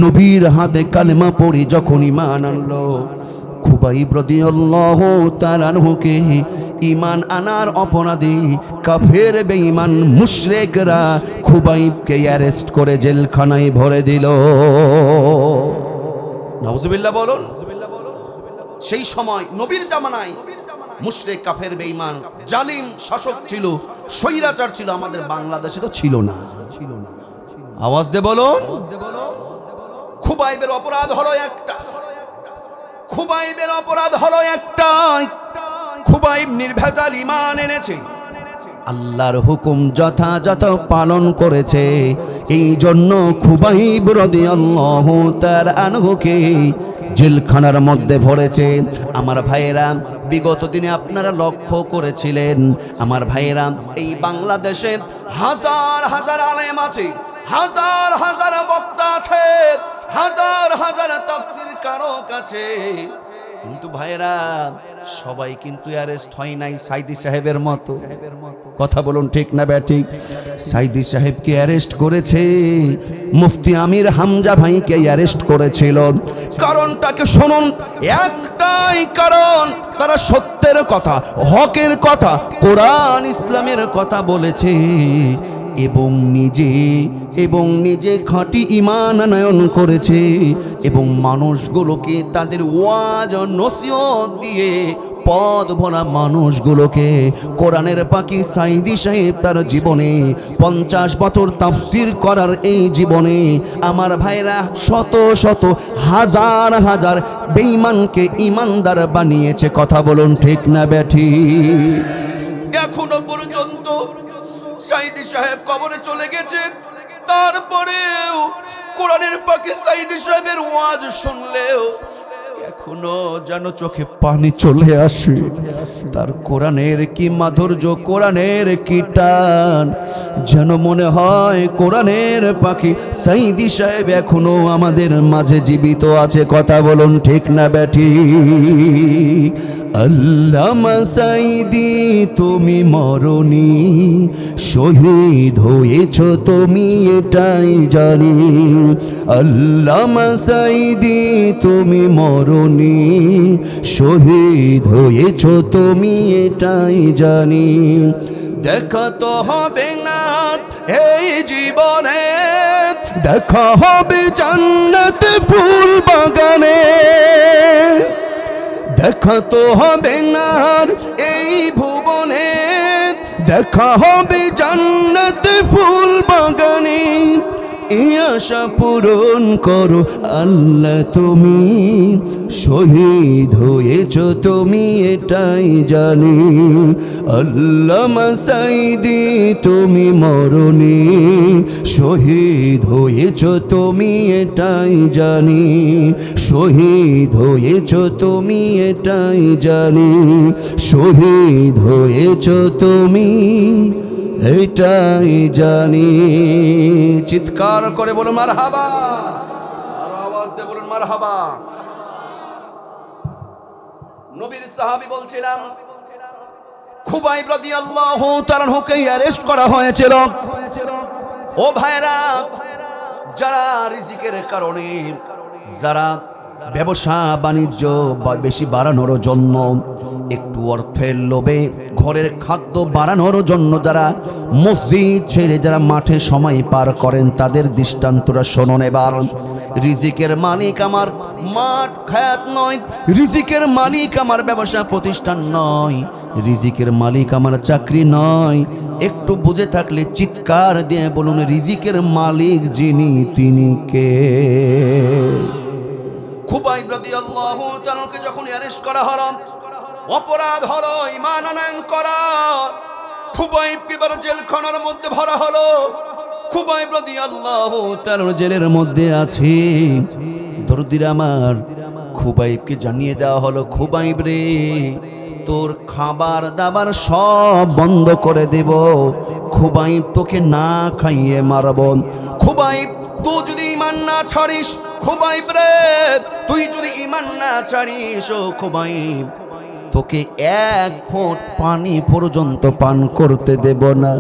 নবীর হাতে কালেমা পড়ে যখন ঈমান আনলো, খুবাইব রাদিয়াল্লাহু তাআলা আনহুকে ঈমান আনার অপরাধে কাফের বেঈমান মুশরিকরা খুবাইবকে অ্যারেস্ট করে জেলখানায় ভরে দিল। নাউজুবিল্লাহ বলুন। সেই সময় নবীর জামানায় মুশরিক, কাফের, বেঈমান, জালিম শাসক ছিল, স্বৈরাচার ছিল। আমাদের বাংলাদেশে তো ছিল না। আওয়াজ দে বলুন। খুবাইবের অপরাধ হলো একটা, খুবাইবের অপরাধ হলো একটাই, খুবাইব নির্ভেজাল ঈমান এনেছে, আল্লাহর হুকুম যথাযথ পালন করেছে। এই জন্য খুবাইব রাদিয়াল্লাহু তাআলা আনহুকে জেলখানার মধ্যে ভরেছে। আমার ভাইয়েরা, বিগত দিনে আপনারা লক্ষ্য করেছিলেন, আমার ভাইয়েরা, এই বাংলাদেশে হাজার হাজার আলেম আছে, হাজার হাজার বক্তা আছে, হাজার হাজার তাফসীরকারক আছে, কিন্তু ভাইয়েরা সবাই কিন্তু অ্যারেস্ট হয় নাই সাইদি সাহেবের মতো। কথা বলুন ঠিক না ব্যাঠিক? সাইদি সাহেবকে অ্যারেস্ট করেছে, মুফতি আমির হামজা ভাইকে অ্যারেস্ট করেছিল। কারণটাকে শুনুন, একটাই কারণ, তারা সত্যের কথা, হকের কথা, কোরআন ইসলামের কথা বলেছে এবং নিজে খাঁটি ঈমান আনয়ন করেছে এবং মানুষগুলোকে তাদের ওয়াজ ও নসিহত দিয়ে পথ ভরা মানুষগুলোকে কোরআনের পাখি সাইদি সাহেব তার জীবনে 50 বছর তাফসীর করার এই জীবনে আমার ভাইরা শত শত হাজার হাজার বেঈমানকে ঈমানদার বানিয়েছে। কথা বলুন ঠিক না ব্যাঠিক? এখনো পর্যন্ত সাইদি সাহেব কবরে চলে গেছে, তারপরেও কোরআনের পাখি সাইদি সাহেবের ওয়াজ শুনলেও এখনো যেন চোখে পানি চলে আসে। তার কোরআনের কি মাধুর্য, কোরআনের কি টান, যেন মনে হয় কোরআনের পাখি সাইদি সাহেব এখনো আমাদের মাঝে জীবিত আছে। কথা বলুন ঠিক না ব্যাঠি? আল্লামা সাইদি তুমি মরনি, শহীদ হয়েছ তুমি এটাই জানি। আল্লামা সাইদি তুমি মরনি, শহীদ হয়েছ তুমি এটাই জানি। দেখা তো হবে না এই জীবনে, দেখা হবে জান্নাত ফুল বাগানে। দেখা তো হবে না এই ভুবনে, দেখা হবে জান্নাত ফুল বাগানে। এই আশা পূরণ করো আল্লাহ তুমি, শহীদ হয়েছ তুমি এটাই জানি। আল্লামা সাইদি তুমি মরনি, শহীদ হয়েছ তুমি এটাই জানি। শহীদ হয়েছ তুমি এটাই জানি। শহীদ হয়েছ তুমি এটাই জানি। চিৎকার করে বলুন মারহাবা, আর আওয়াজ দিয়ে বলুন মারহাবা। নবীর সাহাবী বলছিলাম, খুবাইব রাদিয়াল্লাহু তাআলা আনহুকে অ্যারেস্ট করা হয়েছিল। ও ভাইরা, যারা রিজিকের কারণে, যারা ব্যবসা বাণিজ্য বেশি বাড়ানোর জন্য, একটু অর্থের লোভে ঘরের খাদ্য বাড়ানোর জন্য যারা মসজিদ ছেড়ে যারা মাঠে সময় পার করেন, তাদের দৃষ্টান্তরা শোনেন এবার। রিজিকের মালিক আমার মাঠ খায়াত নয়, রিজিকের মালিক আমার ব্যবসা প্রতিষ্ঠান নয়, রিজিকের মালিক আমার চাকরি নয়। একটু বুঝে থাকলে চিৎকার দিয়ে বলুন, রিজিকের মালিক যিনি তিনি কে? খুবাইব রাদিয়াল্লাহু তাআলাকে যখন অ্যারেস্ট করা হলো, অপরাধ হলো ঈমান আনয়ন করা। খুবাইব এবার জেলখানার মধ্যে ভরা হলো। খুবাইব রাদিয়াল্লাহু তাআলা জেলের মধ্যে আছে। দরদির আমার, খুবাইবকে জানিয়ে দেওয়া হলো, খুবাইব রে, তোর খাবার দাবার সব বন্ধ করে দেব। খুবাইব তোকে না খাইয়ে মারব। খুবাইব তুই যদি ঈমান না ছাড়িস, খুবাইব রে তুই যদি ঈমান না ছাড়িস, ও খুবাইব তোকে এক ফোঁট পানি পর্যন্ত পান করতে দেব না।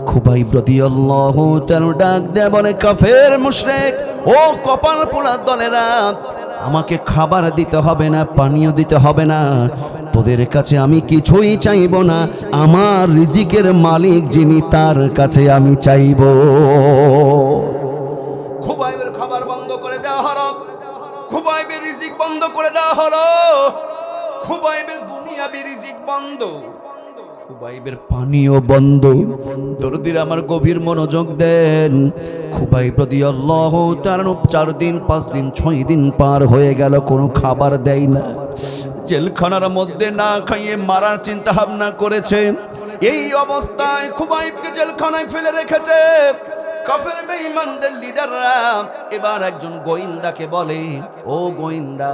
খুবাইব রাদিয়াল্লাহু তাআলা ডাক দেয়া বলে, কাফের মুশরিক ও কপাল পোড়া দলেরা, আমাকে খাবার দিতে হবে না, পানীয় দিতে হবে না, তোদের কাছে আমি কিছুই চাইব না। আমার রিজিকের মালিক যিনি, তার কাছে আমি চাইব। খুবাইবের খাবার বন্ধ করে দেওয়া হলো, খুবাইবের রিজিক বন্ধ করে দেওয়া হলো, খুবাইবের দুনিয়াবি রিজিক বন্ধ, খুবাইবের পানিও বন্ধ। দরদির আমার গভীর মনোযোগ দেন। খুবাইব রাদিয়াল্লাহু তাআলা 4 দিন 5 দিন 6 দিন পার হয়ে গেল, কোনো খাবার দেয় না। জেলখানার মধ্যে না খাইয়ে মারার চিন্তা ভাবনা করেছে। এই অবস্থায় খুবাইবকে জেলখানায় ফেলে রেখেছে কাফের বেঈমানদের লিডাররা। এবার একজন গোয়েন্দাকে বলে, ও গোয়েন্দা,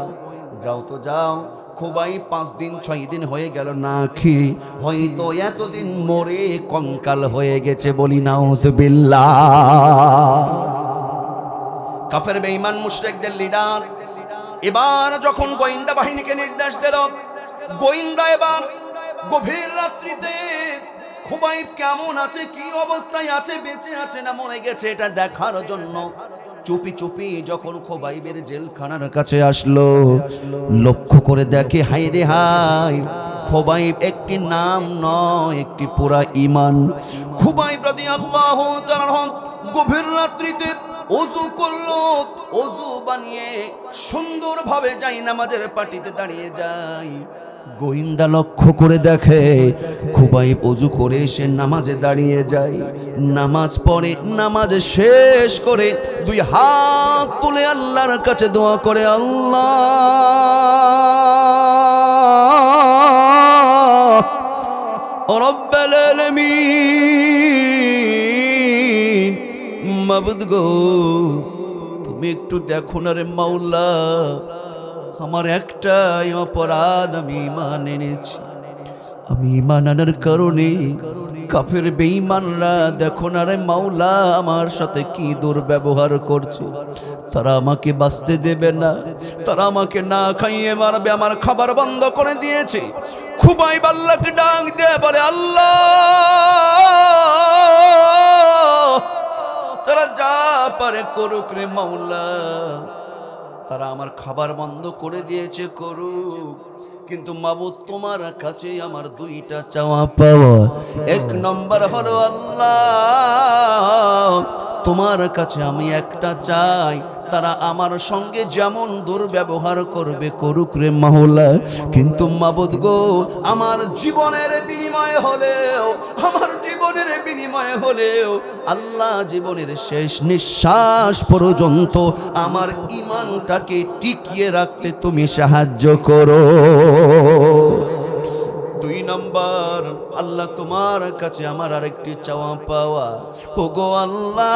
যাও তো যাও, খুবাইব 5 দিন 6 দিন হয়ে গেল না খেয়ে, হয়তো এতদিন মরে কঙ্কাল হয়ে গেছে। বলি নাউজুবিল্লাহ। কাফের বেঈমান মুশরিকদের লিডার এবার যখন গোয়েন্দা বাহিনীকে নির্দেশ দিল, গোয়েন্দা এবার গভীর রাত্রিতে খুবাইব কেমন আছে, কি অবস্থায় আছে, বেঁচে আছে না মরে গেছে, এটা দেখার জন্য চুপি চুপি যখন খুবাইবের জেলখানার কাছে আসলো, লক্ষ্য করে দেখে, হায় রে হায়, খুবাইব একটি নাম নয়, একটি পুরা ঈমান। খুবাইব রাদিয়াল্লাহু তাআলা গভীর রাত্রিতে ওযু করলো, ওযু বানিয়ে সুন্দরভাবে যাই নামাজের পাটিতে দাঁড়িয়ে যায়। গোয়েন্দা লক্ষ্য করে দেখে খুবাইব ওযু করে এসে নামাজে দাঁড়িয়ে যায়। নামাজ পড়ে, নামাজ শেষ করে 2 হাত তুলে আল্লাহর কাছে দোয়া করে, আল্লাহ রব্বুল আলামিন, মাবুদ গো, তুমি একটু দেখো না রে মাওলা, আমার একটাই অপরাধ, আমি ঈমান এনেছি। আমি ঈমান আনার কারণে কাফের বেঈমানরা দেখো না রে মাওলা আমার সাথে কি দুর্ব্যবহার করছে। তারা আমাকে বাঁচতে দেবে না, তারা আমাকে না খাইয়ে মারবে, আমার খাবার বন্ধ করে দিয়েছে। খুবাইব আল্লাহকে ডাক দিয়ে বলে, আল্লাহ তারা যা পারে করুক রে মাওলা, তারা আমার খাবার বন্ধ করে দিয়েছে, করুক, কিন্তু মাবুদ তোমার কাছে আমার দুইটা চাওয়া পাওয়া। এক নম্বর হলো আল্লাহ তোমার কাছে আমি একটা চাই, তারা আমার সঙ্গে যেমন দুর্ব্যবহার করবে করুক রে মাওলা, কিন্তু মাবুদ গো আমার জীবনের বিনিময়ে হলেও, আমার জীবনের বিনিময়ে হলেও আল্লাহ জীবনের শেষ নিঃশ্বাস পর্যন্ত আমার ঈমানটাকে টিকিয়ে রাখতে তুমি সাহায্য করো। দুই নম্বর, আল্লাহ তোমার কাছে আমার আরেকটি চাওয়া পাওয়া, ওগো আল্লাহ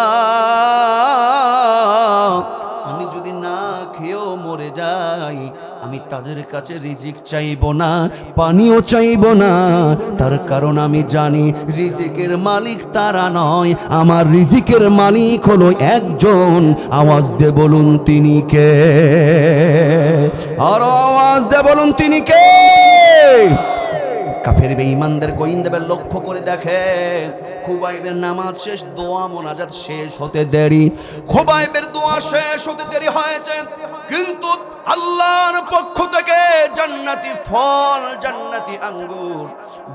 আমি যদি না খেয়েও মরে যাই, আমি তাদের কাছে রিজিক চাইব না, পানিও চাইব না, তার কারণ আমি জানি রিজিকের মালিক তারা নয়, আমার রিজিকের মালিক হলো একজন। আওয়াজ দে বলুন তিনি কে? আর আওয়াজ দে বলুন তিনি কে? কাফের বেঈমানদের গোয়েন্দাদের লক্ষ্য করে দেখে, খুবাইবের নামাজ শেষ, দোয়া মোনাজাত শেষ হতে দেরি, খুবাইবের দোয়া শেষ হতে দেরি হয়েছে, কিন্তু আল্লাহর পক্ষ থেকে জান্নাতি ফল, জান্নাতি আঙ্গুর,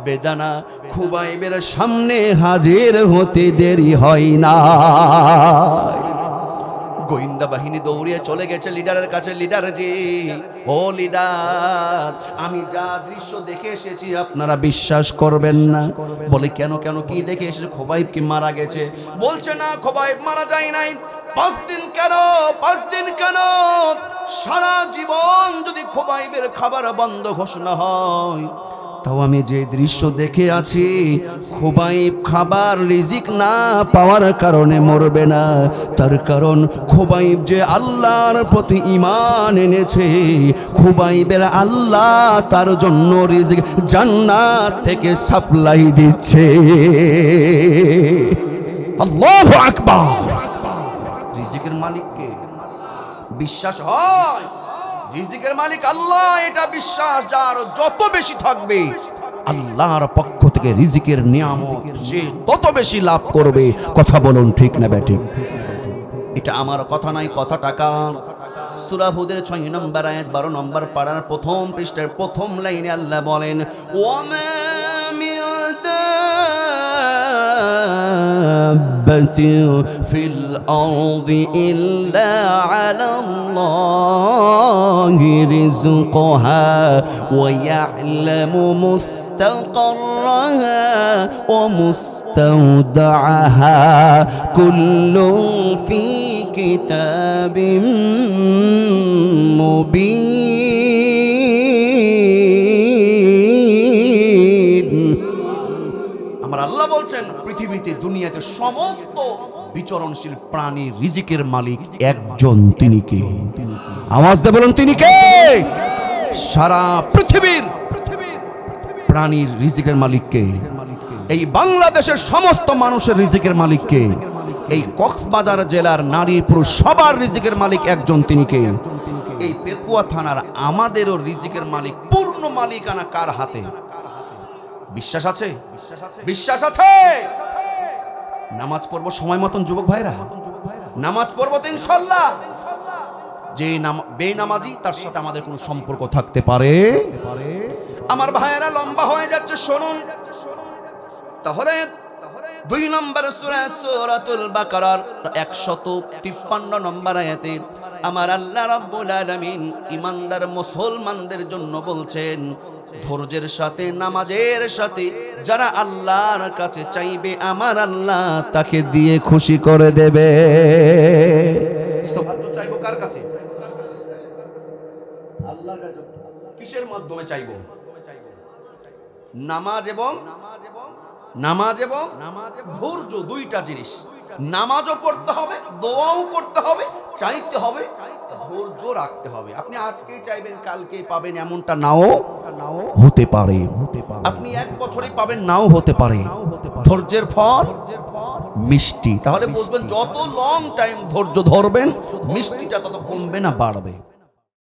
বেদানা খুবাইবের সামনে হাজির হতে দেরি হয় না। গোয়েন্দা বাহিনী দৌড়িয়ে চলে গেছে লিডারের কাছে, লিডার জি, ও লিডার আমি যা দৃশ্য দেখে এসেছি আপনারা বিশ্বাস করবেন না। বলে কেন কেন, কি দেখে এসেছে? খোবাইব কি মারা গেছে? বলছে না, খোবাইব মারা যায় নাই। 5 দিন কেন, 5 দিন কেন, সারা জীবন যদি খোবাইবের খাবার বন্ধ ঘোষণা হয়, তাও আমি যে দৃশ্য দেখে আছি, খোবাইব খাবার রিজিক না পাওয়ার কারণে মরবে না, তার কারণ খোবাইব যে আল্লাহর প্রতি ঈমান এনেছে, খোবাইবের আল্লাহ তার জন্য রিজিক জান্নাত থেকে সাপ্লাই দিচ্ছে। আল্লাহু আকবার। রিজিকের মালিক কে? বিশ্বাস হয় রিজিকের মালিক আল্লাহ, এটা বিশ্বাস যার যত বেশি থাকবে, আল্লাহর পক্ষ থেকে রিজিকের নিয়ামত সে তত বেশি লাভ করবে। কথা বলুন ঠিক না ব্যাঠিক? এটা আমার কথা নাই, কথা টাকা। সূরা হুদের 6 নম্বর আয়াত 12 নম্বর পারার প্রথম পৃষ্ঠার প্রথম লাইনে আল্লাহ বলেন, ওয়ামা মিন দাব্বাতিন ফিল আরদি ইল্লা আলাল্লাহি রিজকুহা ওয়া ইয়ালামু মুস্তাকাররাহা ওয়া মুস্তাওদাআহা কুল্লুন ফি কিতাবিম মুবিন। আমার আল্লাহ বলছেন পৃথিবীতে, দুনিয়াতে সমস্ত বিচরণশীল প্রাণী রিজিকের মালিক একজন, তিনি কে? আওয়াজ দিয়ে বলুন তিনি কে? সারা পৃথিবীর প্রাণীর রিজিকের মালিক কে? এই বাংলাদেশের সমস্ত মানুষের রিজিকের মালিক কে? এই কক্সবাজার জেলার নারী পুরুষ সবার রিজিকের মালিক একজন, তিনি কে? এই পেকুয়া থানার আমাদেরও রিজিকের মালিক, পূর্ণ মালিকানা কার হাতে? বিশ্বাস আছে? বিশ্বাস আছে? নামাজ পড়বো সময় মতন যুবক ভাইরা, নামাজ পড়বো তো ইনশাআল্লাহ। যে বেনামাজি তার সাথে আমাদের কোনো সম্পর্ক থাকতে পারে? আমার ভাইয়েরা লম্বা হয়ে যাচ্ছে, শুনুন তাহলে 2 নম্বর সূরা সূরাতুল বাকারার 153 নম্বর আয়াতে আমার আল্লাহ রাব্বুল আলামিন ঈমানদার মুসলমানদের জন্য বলছেন, ধৈর্যের সাথে নামাজের সাথে যারা আল্লাহর কাছে চাইবে আমার আল্লাহ তাকে দিয়ে খুশি করে দেবে। সাহায্য চাইবো কার কাছে? আল্লাহর কাছে। কিসের মাধ্যমে চাইবো? নামাজ এবং ধৈর্য, দুইটা জিনিস। নামাজও পড়তে হবে, দোয়াও করতে হবে, চাইতে হবে ধৈর্য রাখতে হবে। আপনি আজকেই চাইবেন কালকে পাবেন এমনটা নাও হতে পারে, আপনি 1 বছরই পাবেন নাও হতে পারে। ধৈর্যের ফল মিষ্টি। তাহলে বুঝবেন যত লং টাইম ধৈর্য ধরবেন মিষ্টিটা তত কমবে না বাড়বে।